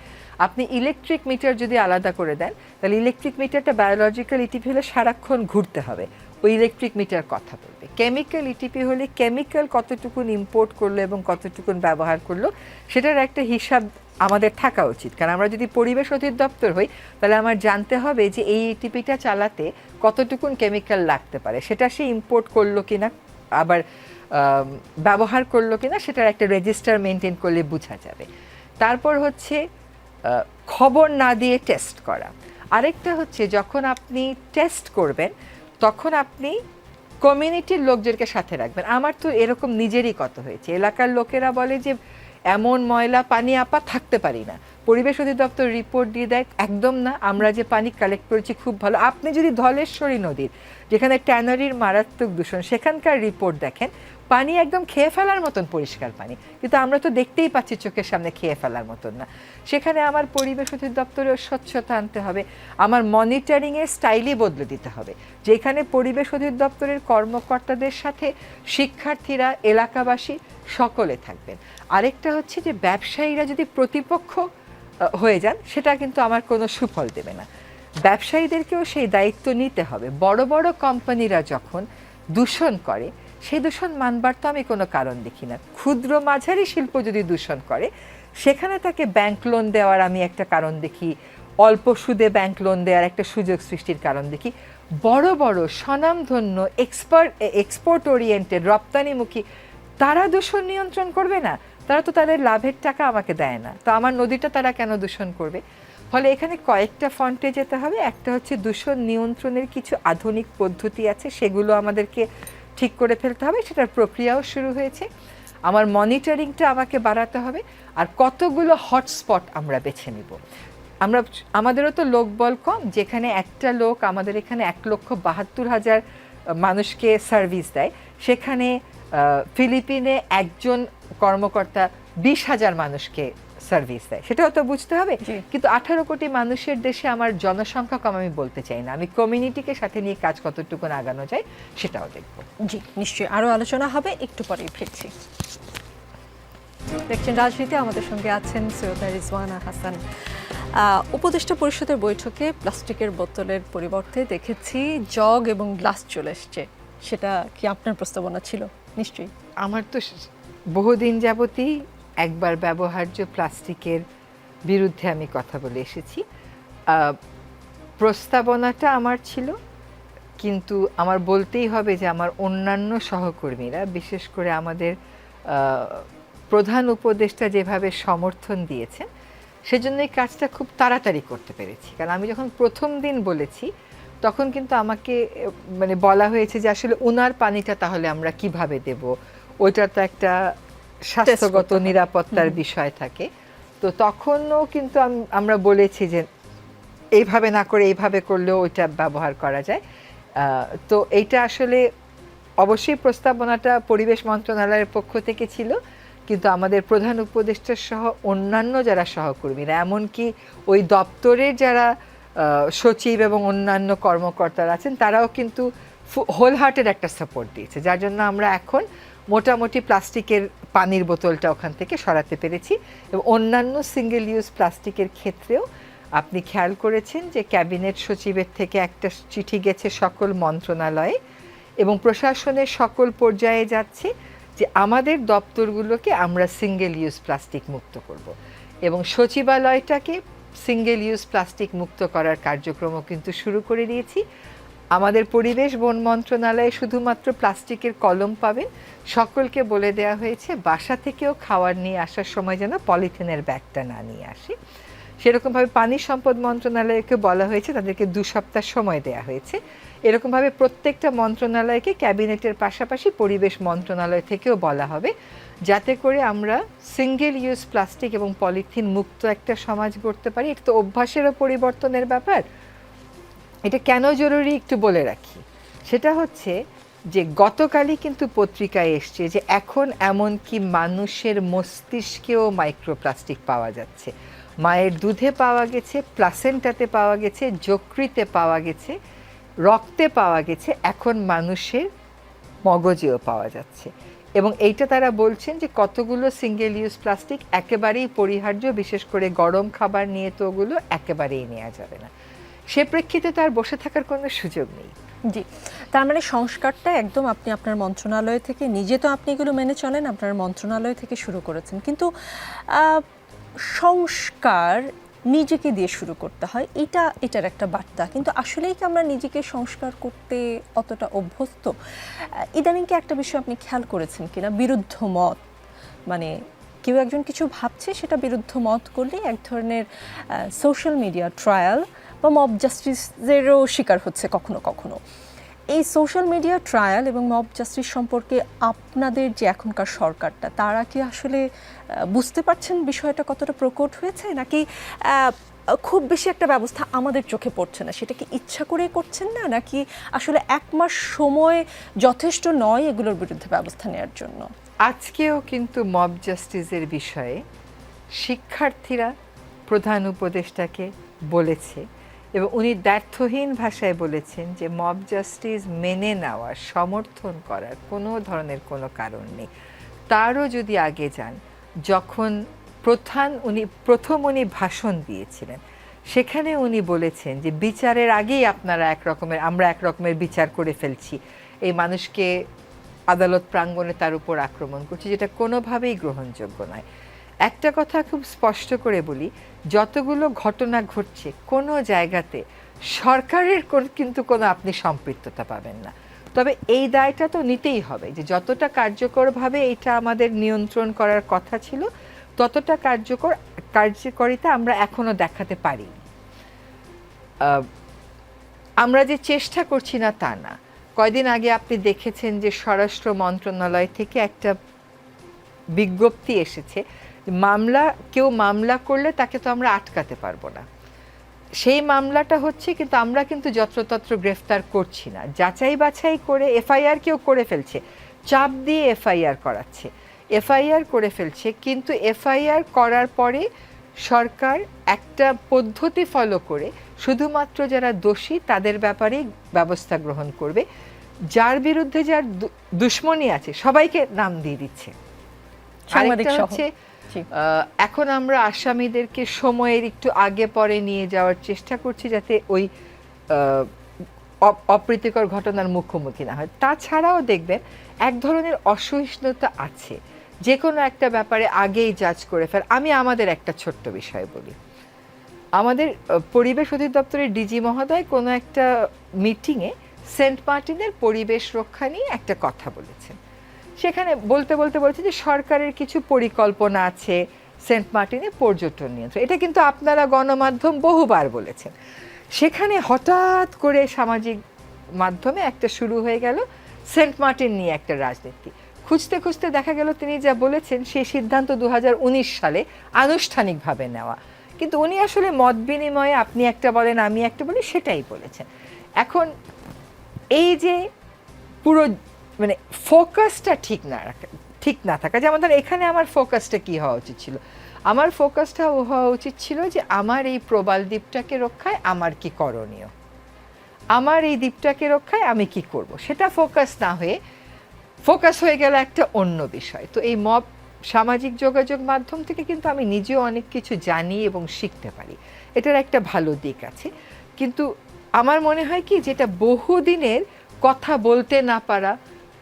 আপনি ইলেকট্রিক মিটার যদি আলাদা করে দেন, তাহলে ইলেকট্রিক মিটারটা বায়োলজিক্যাল ইটিপি হলে সারাক্ষণ ঘুরতে হবে, ওই ইলেকট্রিক মিটার কথা বলবে। কেমিক্যাল ইটিপি হলে কেমিক্যাল কতটুকুন ইম্পোর্ট করলো এবং কতটুকুন ব্যবহার করলো সেটার একটা হিসাব আমাদের থাকা উচিত। কারণ আমরা যদি পরিবেশ অধিদপ্তর হই, তাহলে আমার জানতে হবে যে এই ইটিপিটা চালাতে কতটুকুন কেমিক্যাল লাগতে পারে, সেটা সে ইম্পোর্ট করলো কিনা, আবার ব্যবহার করলো কিনা, সেটার একটা রেজিস্টার মেনটেন করলে বোঝা যাবে। তারপর হচ্ছে খবর না দিয়ে টেস্ট করা। আরেকটা হচ্ছে যখন আপনি টেস্ট করবেন তখন আপনি কমিউনিটির লোকদেরকে সাথে রাখবেন। আমার তো এরকম নিজেরই কত হয়েছে, এলাকার লোকেরা বলে যে এমন ময়লা পানি আপা থাকতে পারি না, পরিবেশ অধিদপ্তর রিপোর্ট দিয়ে দেয় একদম না, আমরা যে পানি কালেক্ট করেছি খুব ভালো। আপনি যদি ধলেশ্বরী নদীর, যেখানে ট্যানারির মারাত্মক দূষণ, সেখানকার রিপোর্ট দেখেন, পানি একদম খেয়ে ফেলার মতন পরিষ্কার পানি, কিন্তু আমরা তো দেখতেই পাচ্ছি চোখের সামনে খেয়ে ফেলার মতন না। সেখানে আমার পরিবেশ অধিদপ্তরেও স্বচ্ছতা আনতে হবে, আমার মনিটরিংয়ের স্টাইলই বদলে দিতে হবে, যেখানে পরিবেশ অধিদপ্তরের কর্মকর্তাদের সাথে শিক্ষার্থীরা, এলাকাবাসী সকলে থাকবেন। আরেকটা হচ্ছে যে ব্যবসায়ীরা যদি প্রতিপক্ষ হয়ে যান, সেটা কিন্তু আমার কোনো সুফল দেবে না। ব্যবসায়ীদেরকেও সেই দায়িত্ব নিতে হবে। বড় বড় কোম্পানিরা যখন দূষণ করে, সেই দূষণ মানবার তো আমি কোনো কারণ দেখি না। ক্ষুদ্র মাঝারি শিল্প যদি দূষণ করে, সেখানে তাকে ব্যাংক লোন দেওয়ার আমি একটা কারণ দেখি, অল্প সুদে ব্যাংক লোন দেওয়ার একটা সুযোগ সৃষ্টির কারণ দেখি। বড় বড় স্বনামধন্য এক্সপোর্ট ওরিয়েন্টেড রপ্তানিমুখী তারা দূষণ নিয়ন্ত্রণ করবে না? তারা তো তাদের লাভের টাকা আমাকে দেয় না, তো আমার নদীটা তারা কেন দূষণ করবে? ফলে এখানে কয়েকটা ফ্রন্টে যেতে হবে। একটা হচ্ছে দূষণ নিয়ন্ত্রণের কিছু আধুনিক পদ্ধতি আছে, সেগুলো আমাদেরকে ঠিক করে ফেলতে হবে, সেটার প্রক্রিয়াও শুরু হয়েছে। আমার মনিটরিংটা আমাকে বাড়াতে হবে। আর কতগুলো হটস্পট আমরা বেছে নিব। আমাদেরও তো লোকবল কম, যেখানে একটা লোক আমাদের এখানে 1,72,000 মানুষকে সার্ভিস দেয়, সেখানে ফিলিপিনে একজন কর্মকর্তা 20,000 মানুষকে সার্ভিস দেয়। সেটাও তো বুঝতে হবে। কিন্তু 18 কোটি মানুষের দেশে আমার জনসংখ্যা কম আমি বলতে চাই না, আমি কমিউনিটিকে সাথে নিয়ে কাজ কতটুকু আগানো যায় সেটাও দেখব। জি, নিশ্চয়ই আরও আলোচনা হবে, একটু পরেই ফিরছি। দেখছেন রাজনীতি, আমাদের সঙ্গে আছেন সৈয়দা রিজওয়ানা হাসান। উপদেষ্টা পরিষদের বৈঠকে প্লাস্টিকের বোতলের পরিবর্তে দেখেছি জগ এবং গ্লাস চলে এসছে, সেটা কি আপনার প্রস্তাবনা ছিল? নিশ্চয়ই। আমার তো বহুদিন যাবতই একবার ব্যবহার্য প্লাস্টিকের বিরুদ্ধে আমি কথা বলে এসেছি। প্রস্তাবনাটা আমার ছিল, কিন্তু আমার বলতেই হবে যে আমার অন্যান্য সহকর্মীরা, বিশেষ করে আমাদের প্রধান উপদেষ্টা যেভাবে সমর্থন দিয়েছেন, সেজন্য এই কাজটা খুব তাড়াতাড়ি করতে পেরেছি। কারণ আমি যখন প্রথম দিন বলেছি, তখন কিন্তু আমাকে বলা হয়েছে যে আসলে ওনার পানিটা তাহলে আমরা কিভাবে দেব, ওইটা তো একটা স্বাস্থ্যগত নিরাপত্তার বিষয় থাকে। তো তখনও কিন্তু আমরা বলেছি যে এইভাবে না করে এইভাবে করলেও ওইটা ব্যবহার করা যায়। তো এইটা আসলে অবশ্যই প্রস্তাবনাটা পরিবেশ মন্ত্রণালয়ের পক্ষ থেকে ছিল, কিন্তু আমাদের প্রধান উপদেষ্টা সহ অন্যান্য যারা সহকর্মীরা, এমনকি ওই দপ্তরের যারা সচিব এবং অন্যান্য কর্মকর্তারা আছেন, তারাও কিন্তু হোল হার্টের একটা সাপোর্ট দিয়েছে, যার জন্য আমরা এখন মোটামুটি প্লাস্টিকের পানির বোতলটা ওখান থেকে সরাতে পেরেছি। এবং অন্যান্য সিঙ্গেল ইউজ প্লাস্টিকের ক্ষেত্রেও আপনি খেয়াল করেছেন যে ক্যাবিনেট সচিবের থেকে একটা চিঠি গেছে সকল মন্ত্রণালয়ে এবং প্রশাসনের সকল পর্যায়ে যাচ্ছে যে আমাদের দপ্তরগুলোকে আমরা সিঙ্গেল ইউজ প্লাস্টিক মুক্ত করব। এবং সচিবালয়টাকে সিঙ্গেল ইউজ প্লাস্টিক মুক্ত করার কার্যক্রমও কিন্তু শুরু করে দিয়েছি। আমাদের পরিবেশ বন মন্ত্রণালয়ে শুধুমাত্র প্লাস্টিকের কলম পাবেন, সকলকে বলে দেওয়া হয়েছে বাসা থেকেও খাবার নিয়ে আসার সময় যেন পলিথিনের ব্যাগটা না নিয়ে আসে। সেরকমভাবে পানি সম্পদ মন্ত্রণালয়কে বলা হয়েছে, তাদেরকে 2 সপ্তাহ সময় দেওয়া হয়েছে। এরকমভাবে প্রত্যেকটা মন্ত্রণালয়কে ক্যাবিনেটের পাশাপাশি পরিবেশ মন্ত্রণালয় থেকেও বলা হবে, যাতে করে আমরা সিঙ্গেল ইউজ প্লাস্টিক এবং পলিথিন মুক্ত একটা সমাজ গড়তে পারি। এটা তো অভ্যাসেরও পরিবর্তনের ব্যাপার। এটা কেন জরুরি একটু বলে রাখি, সেটা হচ্ছে যে গতকালই কিন্তু পত্রিকায় এসছে যে এখন এমনকি মানুষের মস্তিষ্কেও মাইক্রোপ্লাস্টিক পাওয়া যাচ্ছে। মায়ের দুধে পাওয়া গেছে, প্লাসেন্টাতে পাওয়া গেছে, যকৃতে পাওয়া গেছে, রক্তে পাওয়া গেছে, এখন মানুষের মগজেও পাওয়া যাচ্ছে। এবং এইটা তারা বলছেন যে কতগুলো সিঙ্গেল ইউজ প্লাস্টিক একেবারেই পরিহার্য, বিশেষ করে গরম খাবার নিয়ে তো ওগুলো একেবারেই নেওয়া যাবে না। সে প্রেক্ষিতে তার বসে থাকার কোনো সুযোগ নেই। জি, তার মানে সংস্কারটা একদম আপনি আপনার মন্ত্রণালয় থেকে, নিজে তো আপনি এগুলো মেনে চলেন, আপনার মন্ত্রণালয় থেকে শুরু করেছেন, কিন্তু সংস্কার নিজেকে দিয়ে শুরু করতে হয়, এটার একটা বার্তা। কিন্তু আসলেই কি আমরা নিজেকে সংস্কার করতে অতটা অভ্যস্ত? ইদানিং কি একটা বিষয় আপনি খেয়াল করেছেন কিনা, বিরুদ্ধ মত, মানে কেউ একজন কিছু ভাবছে, সেটা বিরুদ্ধ মত করলে এক ধরনের সোশ্যাল মিডিয়া ট্রায়াল বা মব জাস্টিসেরও শিকার হচ্ছে কখনো কখনো। এই সোশ্যাল মিডিয়া ট্রায়াল এবং মব জাস্টিস সম্পর্কে আপনাদের যে এখনকার সরকারটা, তারা কি আসলে বুঝতে পারছেন বিষয়টা কতটা প্রকট হয়েছে, নাকি খুব বেশি একটা ব্যবস্থা আমাদের চোখে পড়ছে না? সেটা কি ইচ্ছা করে করছেন না, নাকি আসলে 1 মাস সময় যথেষ্ট নয় এগুলোর বিরুদ্ধে ব্যবস্থা নেওয়ার জন্য? আজকেও কিন্তু মব জাস্টিসের বিষয়ে শিক্ষার্থীরা প্রধান উপদেষ্টাকে বলেছে এবং উনি দ্ব্যর্থহীন ভাষায় বলেছেন যে মব জাস্টিস মেনে নেওয়ার, সমর্থন করার কোনো ধরনের কোনো কারণ নেই। তারও যদি আগে যান, যখন প্রথম উনি ভাষণ দিয়েছিলেন, সেখানে উনি বলেছেন যে বিচারের আগেই আমরা এক রকমের বিচার করে ফেলছি, এই মানুষকে আদালত প্রাঙ্গণে তার উপর আক্রমণ করছে, যেটা কোনোভাবেই গ্রহণযোগ্য নয়। একটা কথা খুব স্পষ্ট করে বলি, যতগুলো ঘটনা ঘটছে কোনো জায়গাতে সরকারের কিন্তু কোনো আপনি সম্পৃক্ততা পাবেন না। তবে এই দায়টা তো নিতেই হবে যে যতটা কার্যকরভাবে এটা আমাদের নিয়ন্ত্রণ করার কথা ছিল ততটা কার্যকারিতা আমরা এখনো দেখাতে পারি। আমরা যে চেষ্টা করছি না তা না। কয়দিন আগে আপনি দেখেছেন যে স্বরাষ্ট্র মন্ত্রণালয় থেকে একটা বিজ্ঞপ্তি এসেছে, কেউ মামলা করলে তাকে তো আমরা আটকাতে পারবো না। সেই মামলাটা হচ্ছে, কিন্তু আমরা কিন্তু যত্রতত্র গ্রেফতার করছি না, যাচাই বাছাই করে এফআইআর কেউ করে ফেলছে, চাপ দিয়ে এফআইআর করাচ্ছে, এফআইআর করে ফেলছে, কিন্তু এফআইআর করার পরে সরকার একটা পদ্ধতি ফলো করে শুধুমাত্র যারা দোষী তাদের ব্যাপারেই ব্যবস্থা গ্রহণ করবে, যার বিরুদ্ধে যার দুশ্মনী আছে সবাইকে নাম দিয়ে দিচ্ছে। আরেকটা হচ্ছে, এখন আমরা আসামিদেরকে সময়ের একটু আগে পরে নিয়ে যাওয়ার চেষ্টা করছি যাতে ওই অপ্রীতিকর ঘটনার মুখোমুখি না হয়। তাছাড়াও দেখবেন এক ধরনের অসহিষ্ণুতা আছে, যে কোনো একটা ব্যাপারে আগেই জাজ করে ফেল। আমি আমাদের একটা ছোট্ট বিষয় বলি, আমাদের পরিবেশ অধিদপ্তরের ডিজি মহোদয় কোনো একটা মিটিংয়ে সেন্ট মার্টিনের পরিবেশ রক্ষা নিয়ে একটা কথা বলেছেন। সেখানে বলতে বলছে যে সরকারের কিছু পরিকল্পনা আছে সেন্ট মার্টিনে পর্যটন নিয়ন্ত্রণ, এটা কিন্তু আপনারা গণমাধ্যম বহুবার বলেছেন। সেখানে হঠাৎ করে সামাজিক মাধ্যমে একটা শুরু হয়ে গেল সেন্ট মার্টিন নিয়ে একটা রাজনীতি। খুঁজতে খুঁজতে দেখা গেল তিনি যা বলেছেন সেই সিদ্ধান্ত 2019 সালে আনুষ্ঠানিকভাবে নেওয়া, কিন্তু উনি আসলে মত বিনিময়ে আপনি একটা বলেন আমি একটা বলি সেটাই বলেছেন। এখন এই যে পুরো মানে ফোকাসটা ঠিক না থাকা, যেমন ধর এখানে আমার ফোকাসটা কি হওয়া উচিত ছিল, আমার ফোকাসটা হওয়া উচিত ছিল যে আমার এই প্রবাল দ্বীপটাকে রক্ষায় আমার কি করণীয়, আমার এই দ্বীপটাকে রক্ষায় আমি কি করব, সেটা ফোকাস না হয়ে ফোকাস হয়ে গেল একটা অন্য বিষয়। তো এই সামাজিক যোগাযোগ মাধ্যম থেকে কিন্তু আমি নিজেও অনেক কিছু জানি এবং শিখতে পারি, এটার একটা ভালো দিক আছে। কিন্তু আমার মনে হয় কি, যেটা বহুদিনের কথা বলতে না পারা,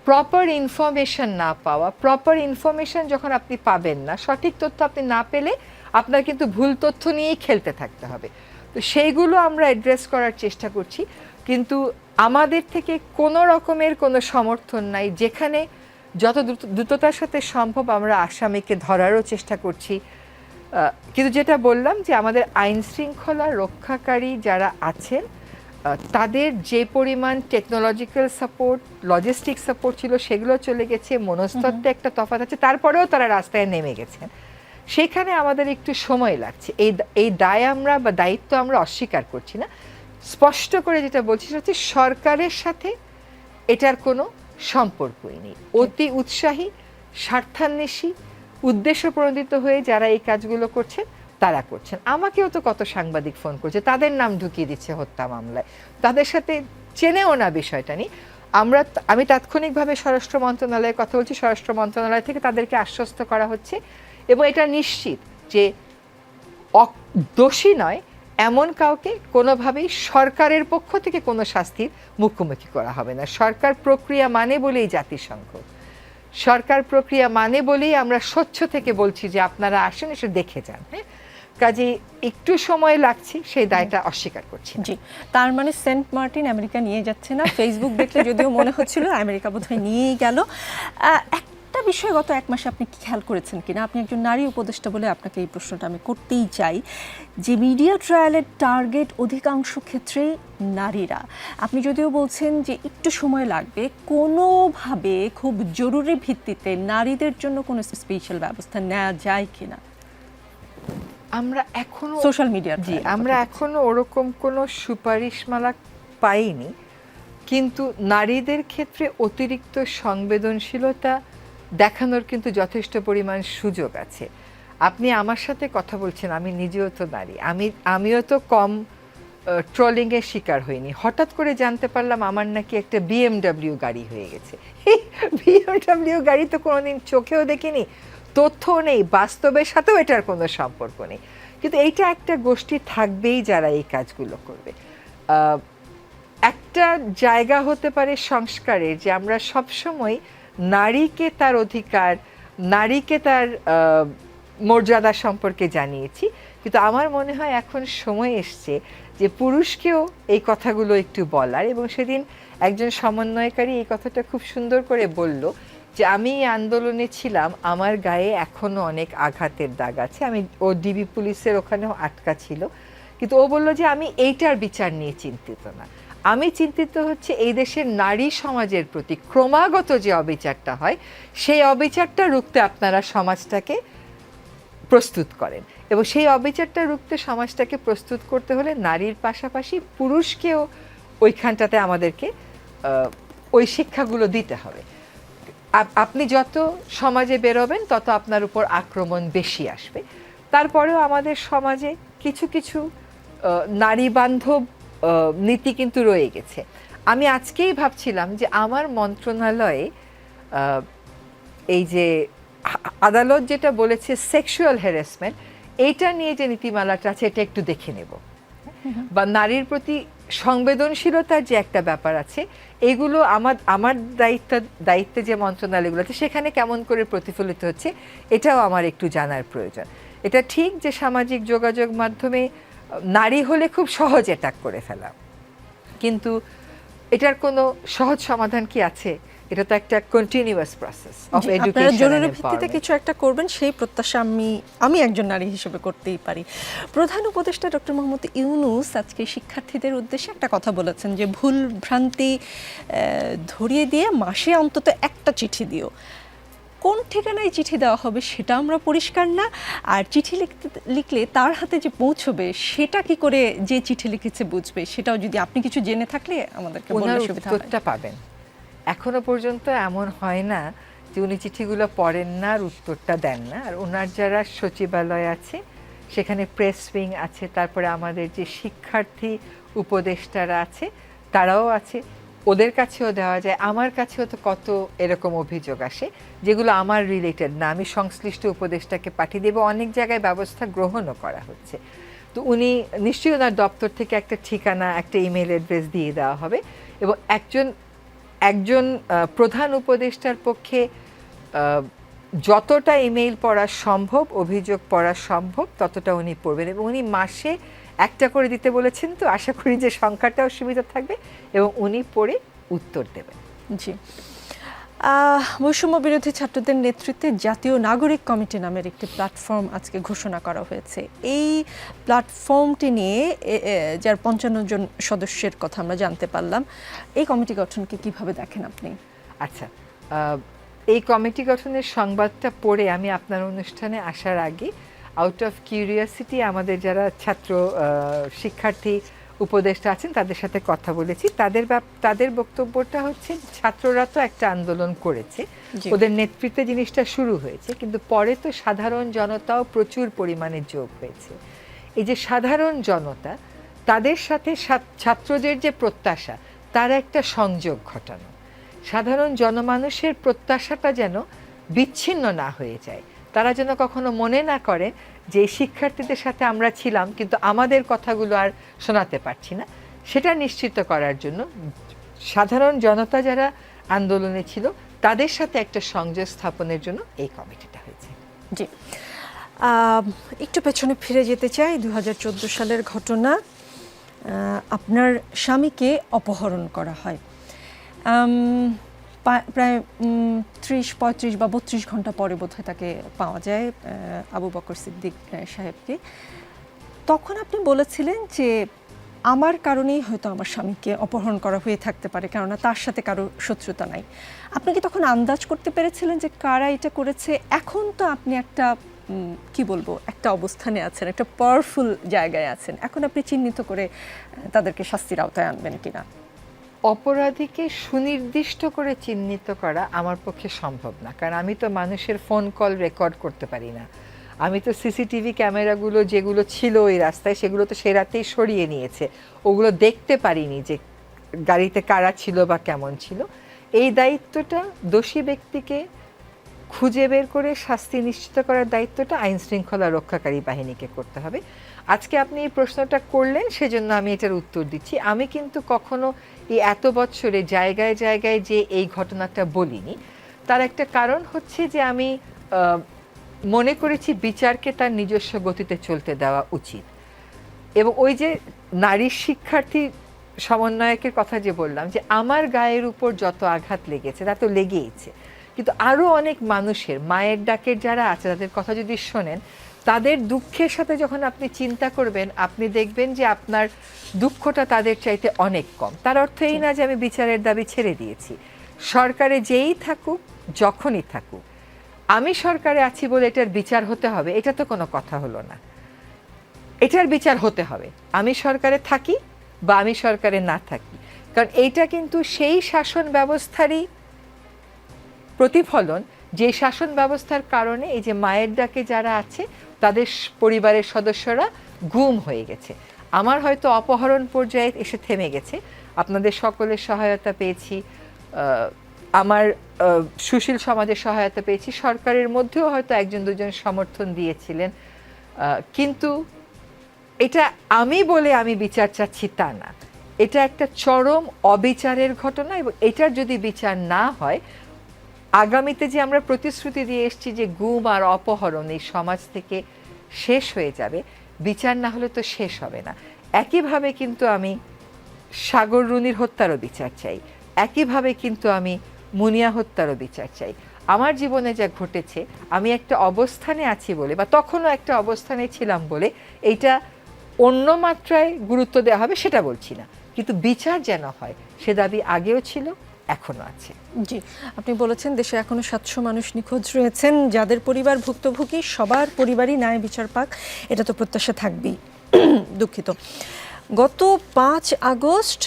প্রপার ইনফরমেশন না পাওয়া, প্রপার ইনফরমেশন যখন আপনি পাবেন না, সঠিক তথ্য আপনি না পেলে আপনার কিন্তু ভুল তথ্য নিয়েই খেলতে থাকতে হবে। তো সেইগুলো আমরা অ্যাড্রেস করার চেষ্টা করছি, কিন্তু আমাদের থেকে কোনো রকমের কোনো সমর্থন নাই। যেখানে যত দ্রুততার সাথে সম্ভব আমরা আসামিকে ধরারও চেষ্টা করছি, কিন্তু যেটা বললাম যে আমাদের আইন শৃঙ্খলা রক্ষাকারী যারা আছেন তাদের যে পরিমাণ টেকনোলজিক্যাল সাপোর্ট, লজিস্টিক সাপোর্ট ছিল সেগুলো চলে গেছে, মনস্তত্ত্বে একটা তফাৎ আছে, তারপরেও তারা রাস্তায় নেমে গেছেন। সেখানে আমাদের একটু সময় লাগছে। এই দায় আমরা বা দায়িত্ব আমরা অস্বীকার করছি না, স্পষ্ট করে যেটা বলছি সেটা হচ্ছে সরকারের সাথে এটার কোনো সম্পর্কই নেই। অতি উৎসাহী, স্বার্থান্বেষী, উদ্দেশ্য প্রণোদিত হয়ে যারা এই কাজগুলো করছেন তারা করছেন। আমাকেও তো কত সাংবাদিক ফোন করছে, তাদের নাম ঢুকিয়ে দিচ্ছে হত্যা মামলায়, তাদের সাথে চেনেও না বিষয়টা নিয়ে। আমি তাৎক্ষণিকভাবে স্বরাষ্ট্র মন্ত্রণালয়ের কথা বলছি, স্বরাষ্ট্র মন্ত্রণালয় থেকে তাদেরকে আশ্বস্ত করা হচ্ছে এবং এটা নিশ্চিত যে দোষী নয় এমন কাউকে কোনোভাবেই সরকারের পক্ষ থেকে কোনো শাস্তির মুখোমুখি করা হবে না। সরকার প্রক্রিয়া মানে বলেই জাতিসংঘ, সরকার প্রক্রিয়া মানে বলেই আমরা স্বচ্ছ থেকে বলছি যে আপনারা আসেন, এসে দেখে যান। হ্যাঁ, কাজে একটু সময় লাগছে, সেই দায়টা অস্বীকার করছি। জি, তার মানে সেন্ট মার্টিন আমেরিকা নিয়ে যাচ্ছে না। ফেসবুক দেখলে যদিও মনে হচ্ছিল আমেরিকা বোধহয় নিয়েই গেল। একটা বিষয় গত এক মাসে আপনি কি খেয়াল করেছেন কিনা, আপনি একজন নারী উপদেষ্টা বলে আপনাকে এই প্রশ্নটা আমি করতেই চাই, যে মিডিয়া ট্রায়ালের টার্গেট অধিকাংশ ক্ষেত্রেই নারীরা। আপনি যদিও বলছেন যে একটু সময় লাগবে, কোনোভাবে খুব জরুরি ভিত্তিতে নারীদের জন্য কোনো স্পেশাল ব্যবস্থা নেওয়া যায় কিনা? আমরা এখনো সোশ্যাল মিডিয়া, আমরা এখনো ওরকম কোনো সুপারিশমালা পাইনি, কিন্তু নারীদের ক্ষেত্রে অতিরিক্ত সংবেদনশীলতা দেখানোর কিন্তু যথেষ্ট পরিমাণ সুযোগ আছে। আপনি আমার সাথে কথা বলছেন, আমি নিজেও তো নারী, আমিও তো কম ট্রলিংয়ের শিকার হইনি। হঠাৎ করে জানতে পারলাম আমার নাকি একটা BMW গাড়ি হয়ে গেছে। BMW গাড়ি তো কোনোদিন চোখেও দেখিনি, তথ্যও নেই, বাস্তবের সাথেও এটার কোনো সম্পর্ক নেই, কিন্তু এইটা একটা গোষ্ঠী থাকবেই যারা এই কাজগুলো করবে। একটা জায়গা হতে পারে সংস্কারের, যে আমরা সবসময় নারীকে তার অধিকার, নারীকে তার মর্যাদা সম্পর্কে জানিয়েছি, কিন্তু আমার মনে হয় এখন সময় এসছে যে পুরুষকেও এই কথাগুলো একটু বলার। এবং সেদিন একজন সমন্বয়কারী এই কথাটা খুব সুন্দর করে বলল যে আমি এই আন্দোলনে ছিলাম, আমার গায়ে এখনো অনেক আঘাতের দাগ আছে। ও ডিবি পুলিশের ওখানেও আটকা ছিল, কিন্তু ও বলল যে আমি এইটার বিচার নিয়ে চিন্তিত না, আমি চিন্তিত হচ্ছে এই দেশের নারী সমাজের প্রতি ক্রমাগত যে অবিচারটা হয়, সেই অবিচারটা রুখতে আপনারা সমাজটাকে প্রস্তুত করেন। এবং সেই অবিচারটা রুখতে সমাজটাকে প্রস্তুত করতে হলে নারীর পাশাপাশি পুরুষকেও ওইখানটাতে আমাদেরকে ওই শিক্ষাগুলো দিতে হবে। আপনি যত সমাজে বেরোবেন তত আপনার উপর আক্রমণ বেশি আসবে। তারপরেও আমাদের সমাজে কিছু কিছু নারী বান্ধব নীতি কিন্তু রয়ে গেছে। আমি আজকেই ভাবছিলাম যে আমার মন্ত্রণালয়ে এই যে আদালত যেটা বলেছে সেক্সুয়াল হ্যারাসমেন্ট, এইটা নিয়ে যে নীতিমালাটা আছে এটা একটু দেখে নেব, বা নারীর প্রতি সংবেদনশীলতার যে একটা ব্যাপার আছে, এগুলো আমার দায়িত্বে যে মন্ত্রণালয়গুলো আছে সেখানে কেমন করে প্রতিফলিত হচ্ছে এটাও আমার একটু জানার প্রয়োজন। এটা ঠিক যে সামাজিক যোগাযোগ মাধ্যমে নারী হলে খুব সহজ অ্যাটাক করে ফেলা, কিন্তু এটার কোনো সহজ সমাধান কি আছে? এটা তো একটা কন্টিনিউয়াস প্রসেস অফ এডুকেশন। জরুরি ভিত্তিতে কিছু একটা করবেন সেই প্রত্যাশা আমি একজন নারী হিসেবে করতেই পারি। প্রধান উপদেষ্টা ডক্টর মোহাম্মদ ইউনূস আজকে শিক্ষার্থীদের উদ্দেশ্যে একটা কথা বলেছেন যে ভুল ভ্রান্তি ধরিয়ে দিয়ে মাসে অন্তত একটা চিঠি দিও। কোন ঠিকানায় চিঠি দেওয়া হবে সেটা আমরা পরিষ্কার না, আর চিঠি লিখলে তার হাতে যে পৌঁছবে সেটা কি করে যে চিঠি লিখেছে বুঝবে, সেটাও যদি আপনি কিছু জেনে থাকলে আমাদেরকে বললে সুবিধা হয়। উত্তরটা পাবেন। এখনো পর্যন্ত এমন হয় না যে উনি চিঠিগুলো পড়েন না আর উত্তরটা দেন না। আর ওনার যারা সচিবালয় আছে সেখানে প্রেস উইং আছে, তারপরে আমাদের যে শিক্ষার্থী উপদেষ্টারা আছে তারাও আছে, ওদের কাছেও দেওয়া যায়। আমার কাছেও তো কত এরকম অভিযোগ আসে যেগুলো আমার রিলেটেড না, আমি সংশ্লিষ্ট উপদেষ্টাকে পাঠিয়ে দেব। অনেক জায়গায় ব্যবস্থা গ্রহণও করা হচ্ছে। তো উনি নিশ্চয়ই ওনার দপ্তর থেকে একটা ঠিকানা, একটা ইমেল অ্যাড্রেস দিয়ে দেওয়া হবে, এবং একজন প্রধান উপদেষ্টার পক্ষে যতটা ইমেইল পড়া সম্ভব, অভিযোগ পড়া সম্ভব, ততটা উনি পড়বেন। এবং উনি মাসে একটা করে দিতে বলেছেন, তো আশা করি যে সংখ্যাটাও সুবিধা থাকবে এবং উনি পড়ে উত্তর দেবেন। জি, বৈষম্য বিরোধী ছাত্রদের নেতৃত্বে জাতীয় নাগরিক কমিটি নামের একটি প্ল্যাটফর্ম আজকে ঘোষণা করা হয়েছে। এই প্ল্যাটফর্মটি নিয়ে যার 55 জন সদস্যের কথা আমরা জানতে পারলাম। এই কমিটি গঠনকে কিভাবে দেখেন আপনি? আচ্ছা, এই কমিটি গঠনের সংবাদটা পড়ে আমি আপনার অনুষ্ঠানে আসার আগে আউট অফ কিউরিয়াসিটি আমাদের যারা ছাত্র শিক্ষার্থী উপদেষ্টা আছেন তাদের সাথে কথা বলেছি। তাদের বক্তব্যটা হচ্ছে ছাত্ররা তো একটা আন্দোলন করেছে, ওদের নেতৃত্বে জিনিসটা শুরু হয়েছে, কিন্তু পরে তো সাধারণ জনতাও প্রচুর পরিমাণে যোগ হয়েছে। এই যে সাধারণ জনতা, তাদের সাথে ছাত্রদের যে প্রত্যাশা, তার একটা সংযোগ ঘটানো, সাধারণ জনমানুষের প্রত্যাশাটা যেন বিচ্ছিন্ন না হয়ে যায়, তারা যেন কখনো মনে না করে যে শিক্ষার্থীদের সাথে আমরা ছিলাম কিন্তু আমাদের কথাগুলো আর শোনাতে পারছি না, সেটা নিশ্চিত করার জন্য সাধারণ জনতা যারা আন্দোলনে ছিল তাদের সাথে একটা সংযোগ স্থাপনের জন্য এই কমিটিটা হয়েছে। জি, একটু পেছনে ফিরে যেতে চাই। 2014 সালের ঘটনা, আপনার স্বামীকে অপহরণ করা হয়। প্রায় 30-35 বা 32 ঘন্টা পরে বোধহয় তাকে পাওয়া যায়, আবু বকর সিদ্দিক সাহেবকে। তখন আপনি বলেছিলেন যে আমার কারণেই হয়তো আমার স্বামীকে অপহরণ করা হয়ে থাকতে পারে, কেননা তার সাথে কারো শত্রুতা নাই। আপনি কি তখন আন্দাজ করতে পেরেছিলেন যে কারা এটা করেছে? এখন তো আপনি একটা কি বলবো, একটা অবস্থানে আছেন, একটা পাওয়ারফুল জায়গায় আছেন, এখন আপনি চিহ্নিত করে তাদেরকে শাস্তির আওতায় আনবেন কিনা? অপরাধীকে সুনির্দিষ্ট করে চিহ্নিত করা আমার পক্ষে সম্ভব না, কারণ আমি তো মানুষের ফোন কল রেকর্ড করতে পারি না। আমি তো সিসিটিভি ক্যামেরাগুলো যেগুলো ছিল ওই রাস্তায় সেগুলো তো সে রাতেই সরিয়ে নিয়েছে, ওগুলো দেখতে পারিনি যে গাড়িতে কারা ছিল বা কেমন ছিল। এই দায়িত্বটা দোষী ব্যক্তিকে খুঁজে বের করে শাস্তি নিশ্চিত করার দায়িত্বটা আইন শৃঙ্খলা রক্ষাকারী বাহিনীকে করতে হবে। আজকে আপনি এই প্রশ্নটা করলেন সেজন্য আমি এটার উত্তর দিচ্ছি। আমি কিন্তু কখনো এই এত বছরে জায়গায় জায়গায় যে এই ঘটনাটা বলিনি, তার একটা কারণ হচ্ছে যে আমি মনে করেছি বিচারকে তার নিজস্ব গতিতে চলতে দেওয়া উচিত। এবং ওই যে নারী শিক্ষার্থী সমন্বয়কের কথা যে বললাম, যে আমার গায়ের উপর যত আঘাত লেগেছে তা তো লেগেইছে, কিন্তু আরও অনেক মানুষের, মায়ের ডাকের যারা আছে তাদের কথা যদি শোনেন, তাদের দুঃখের সাথে যখন আপনি চিন্তা করবেন, আপনি দেখবেন যে আপনার দুঃখটা তাদের চাইতে অনেক কম। তার অর্থ এই না যে আমি বিচারের দাবি ছেড়ে দিয়েছি। সরকারে যেই থাকুক, যখনই থাকুক, আমি সরকারে আছি বলে এটার বিচার হতে হবে, এটা তো কোনো কথা হলো না। এটার বিচার হতে হবে, আমি সরকারে থাকি বা আমি সরকারে না থাকি। কারণ এইটা কিন্তু সেই শাসন ব্যবস্থারই প্রতিফলন, যে শাসন ব্যবস্থার কারণে এই যে মায়ের ডাকে যারা আছে তাদের পরিবারের সদস্যরা গুম হয়ে গেছে। আমার হয়তো অপহরণ পর্যায়ে এসে থেমে গেছে, আপনাদের সকলের সহায়তা পেয়েছি, আমার সুশীল সমাজের সহায়তা পেয়েছি, সরকারের মধ্যেও হয়তো একজন দুজন সমর্থন দিয়েছিলেন, কিন্তু এটা আমি বলে আমি বিচার চাচ্ছি তা না। এটা একটা চরম অবিচারের ঘটনা, এবং এটার যদি বিচার না হয়, আগামীতে যে আমরা প্রতিশ্রুতি দিয়ে এসেছি যে গুম আর অপহরণ এই সমাজ থেকে শেষ হয়ে যাবে, বিচার না হলে তো শেষ হবে না। একইভাবে কিন্তু আমি সাগর রুনির হত্যারও বিচার চাই, একইভাবে কিন্তু আমি মুনিয়া হত্যারও বিচার চাই। আমার জীবনে যা ঘটেছে, আমি একটা অবস্থানে আছি বলে, বা তখনও একটা অবস্থানে ছিলাম বলে এইটা অন্য মাত্রায় গুরুত্ব দেওয়া হবে সেটা বলছি না, কিন্তু বিচার যেন হয় সে দাবি আগেও ছিল, এখনো আছে। জি, আপনি বলেছেন দেশে এখনো 700 মানুষ নিখোঁজ রয়েছেন, যাদের পরিবার ভুক্তভোগী সবার পরিবারই ন্যায় বিচার পাক, এটা তো প্রত্যাশা থাকবেই। দুঃখিত। গত 5 আগস্ট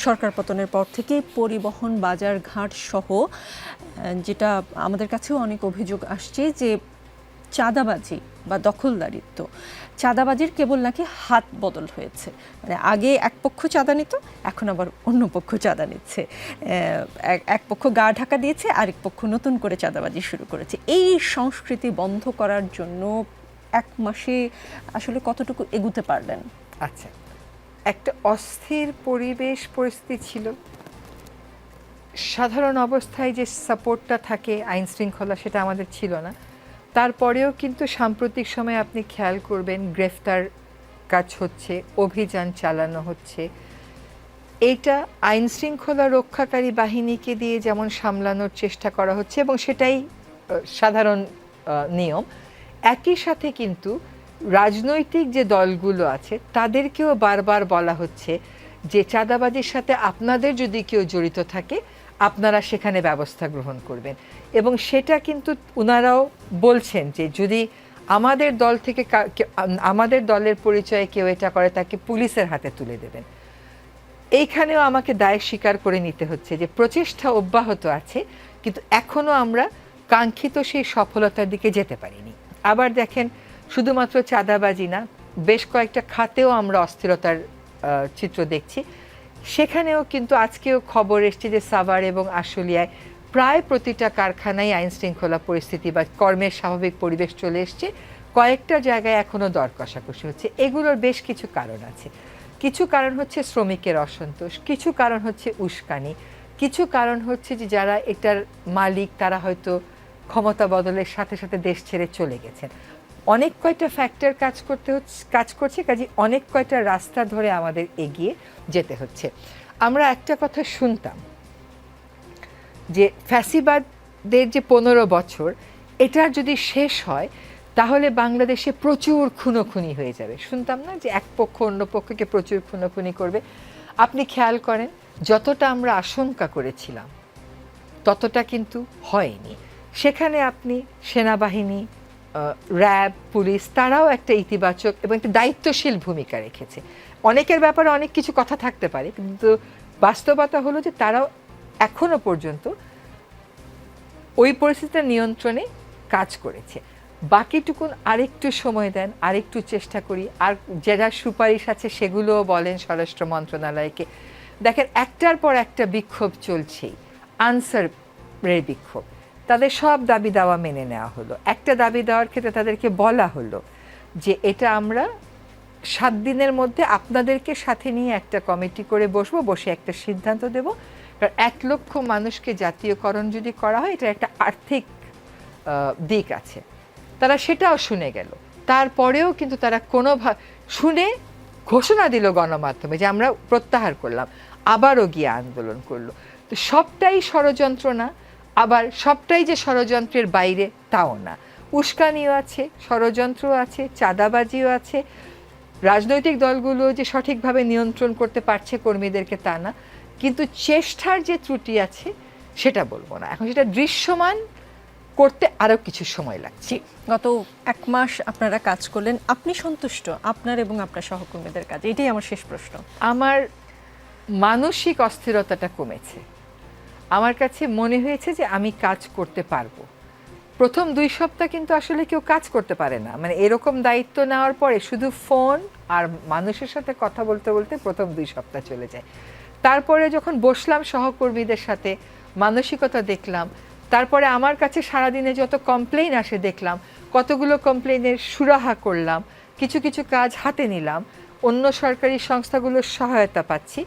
সরকার পতনের পর থেকে পরিবহন, বাজার ঘাট সহ যেটা আমাদের কাছেও অনেক অভিযোগ আসছে যে চাঁদাবাজি বা দখলদারিত্ব, চাঁদাবাজির কেবল নাকি হাত বদল হয়েছে। মানে আগে এক পক্ষ চাঁদা নিত, এখন আবার অন্য পক্ষ চাঁদা নিচ্ছে। এক পক্ষ গা ঢাকা দিয়েছে, আরেক পক্ষ নতুন করে চাঁদাবাজি শুরু করেছে। এই সংস্কৃতি বন্ধ করার জন্য 1 মাসে আসলে কতটুকু এগুতে পারলেন? আচ্ছা, একটা অস্থির পরিবেশ পরিস্থিতি ছিল। সাধারণ অবস্থায় যে সাপোর্টটা থাকে আইন শৃঙ্খলা, সেটা আমাদের ছিল না। তারপরেও কিন্তু সাম্প্রতিক সময়ে আপনি খেয়াল করবেন গ্রেফতার কাজ হচ্ছে, অভিযান চালানো হচ্ছে। এইটা আইন শৃঙ্খলা রক্ষাকারী বাহিনীকে দিয়ে যেমন সামলানোর চেষ্টা করা হচ্ছে, এবং সেটাই সাধারণ নিয়ম। একই সাথে কিন্তু রাজনৈতিক যে দলগুলো আছে তাদেরকেও বারবার বলা হচ্ছে যে চাঁদাবাজির সাথে আপনাদের যদি কেউ জড়িত থাকে, আপনারা সেখানে ব্যবস্থা গ্রহণ করবেন। এবং সেটা কিন্তু ওনারাও বলছেন যে যদি আমাদের দল থেকে আমাদের দলের পরিচয়ে কেউ এটা করে, তাকে পুলিশের হাতে তুলে দেবেন। এইখানেও আমাকে দায় স্বীকার করে নিতে হচ্ছে যে প্রচেষ্টা অব্যাহত আছে, কিন্তু এখনও আমরা কাঙ্ক্ষিত সেই সফলতার দিকে যেতে পারিনি। আবার দেখেন, শুধুমাত্র চাঁদাবাজি না, বেশ কয়েকটা খাতেও আমরা অস্থিরতার চিত্র দেখছি। সেখানেও কিন্তু আজকেও খবর এসছে যে সাভার এবং আশুলিয়ায় প্রায় প্রতিটা কারখানায় আইন শৃঙ্খলা পরিস্থিতি বা কর্মের স্বাভাবিক পরিবেশ চলে এসছে। কয়েকটা জায়গায় এখনও দর কষাকষি হচ্ছে। এগুলোর বেশ কিছু কারণ আছে। কিছু কারণ হচ্ছে শ্রমিকের অসন্তোষ, কিছু কারণ হচ্ছে উস্কানি, কিছু কারণ হচ্ছে যে যারা এটার মালিক তারা হয়তো ক্ষমতা বদলের সাথে সাথে দেশ ছেড়ে চলে গেছেন। অনেক কয়টা ফ্যাক্টর কাজ করছে, কাজে অনেক কয়টা রাস্তা ধরে আমাদের এগিয়ে যেতে হচ্ছে। আমরা একটা কথা শুনতাম যে ফ্যাসিবাদের যে 15 বছর, এটার যদি শেষ হয় তাহলে বাংলাদেশে প্রচুর খুনোখুনি হয়ে যাবে। শুনতাম না যে এক পক্ষ অন্য পক্ষকে প্রচুর খুনোখুনি করবে। আপনি খেয়াল করেন, যতটা আমরা আশঙ্কা করেছিলাম ততটা কিন্তু হয়নি। সেখানে আপনি সেনাবাহিনী, র্যাব, পুলিশ, তারাও একটা ইতিবাচক এবং একটা দায়িত্বশীল ভূমিকা রেখেছে। অনেকের ব্যাপারে অনেক কিছু কথা থাকতে পারে, কিন্তু বাস্তবতা হলো যে তারাও এখনো পর্যন্ত ওই পরিস্থিতিটা নিয়ন্ত্রণে কাজ করেছে। বাকিটুকুন আরেকটু সময় দেন, আরেকটু চেষ্টা করি। আর যারা সুপারিশ আছে সেগুলোও বলেন স্বরাষ্ট্র মন্ত্রণালয়কে। দেখেন, একটার পর একটা বিক্ষোভ চলছেই, আনসারের বিক্ষোভ। তাদের সব দাবি দাওয়া মেনে নেওয়া হলো। একটা দাবি দেওয়ার ক্ষেত্রে তাদেরকে বলা হলো যে এটা আমরা 7 দিনের মধ্যে আপনাদেরকে সাথে নিয়ে একটা কমিটি করে বসবো, বসে একটা সিদ্ধান্ত দেব। কারণ 1 লক্ষ মানুষকে জাতীয়করণ যদি করা হয়, এটা একটা আর্থিক দিক আছে। তারা সেটাও শুনে গেল, তারপরেও কিন্তু তারা শুনে ঘোষণা দিল গণমাধ্যমে যে আমরা প্রত্যাহার করলাম, আবারও গিয়ে আন্দোলন করলো। তো সবটাই ষড়যন্ত্র না, আবার সবটাই যে ষড়যন্ত্রের বাইরে তাও না। উস্কানিও আছে, ষড়যন্ত্রও আছে, চাঁদাবাজিও আছে। রাজনৈতিক দলগুলো যে সঠিকভাবে নিয়ন্ত্রণ করতে পারছে কর্মীদেরকে তা না, কিন্তু চেষ্টার যে ত্রুটি আছে সেটা বলবো না, এখন সেটা দৃশ্যমান করতে আরও কিছু সময় লাগছে। গত 1 মাস আপনারা কাজ করলেন, আপনি সন্তুষ্ট আপনার এবং আপনার সহকর্মীদের কাজে? এটাই আমার শেষ প্রশ্ন। আমার মানসিক অস্থিরতাটা কমেছে। আমার কাছে মনে হয়েছে যে আমি কাজ করতে পারবো। প্রথম 2 সপ্তাহ কিন্তু আসলে কেউ কাজ করতে পারে না, মানে এরকম দায়িত্ব নেওয়ার পরে শুধু ফোন আর মানুষের সাথে কথা বলতে বলতে প্রথম 2 সপ্তাহ চলে যায়। তারপরে যখন বসলাম সহকর্মীদের সাথে, মানসিকতা দেখলাম, তারপরে আমার কাছে সারাদিনে যত কমপ্লেইন আসে দেখলাম, কতগুলো কমপ্লেইনের সুরাহা করলাম, কিছু কিছু কাজ হাতে নিলাম, অন্য সরকারি সংস্থাগুলোর সহায়তা পাচ্ছি।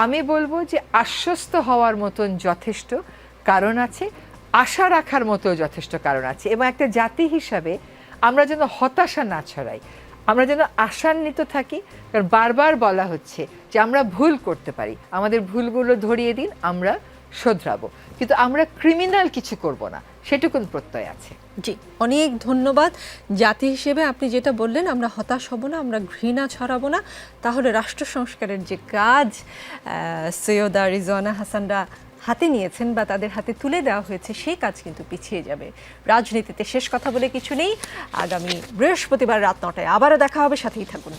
আমি বলবো যে আশ্বস্ত হওয়ার মতন যথেষ্ট কারণ আছে, আশা রাখার মতো যথেষ্ট কারণ আছে, এবং একটা জাতি হিসাবে আমরা যেন হতাশা না ছড়াই, আমরা যেন আশান্বিত থাকি। কারণ বারবার বলা হচ্ছে যে আমরা ভুল করতে পারি, আমাদের ভুলগুলো ধরিয়ে দিন, আমরা শোধরাবো, কিন্তু আমরা ক্রিমিনাল কিছু করব না, সেটুকুন প্রত্যয় আছে। জি, অনেক ধন্যবাদ। জাতি হিসেবে আপনি যেটা বললেন, আমরা হতাশ হব না, আমরা ঘৃণা ছড়াবো না, তাহলে রাষ্ট্র সংস্কারের যে কাজ সৈয়দা রিজওয়ানা হাসানরা হাতে নিয়েছেন বা তাদের হাতে তুলে দেওয়া হয়েছে, সেই কাজ কিন্তু পিছিয়ে যাবে। রাজনীতিতে শেষ কথা বলে কিছু নেই। আগামী বৃহস্পতিবার রাত 9টায় আবারও দেখা হবে, সাথেই থাকুন।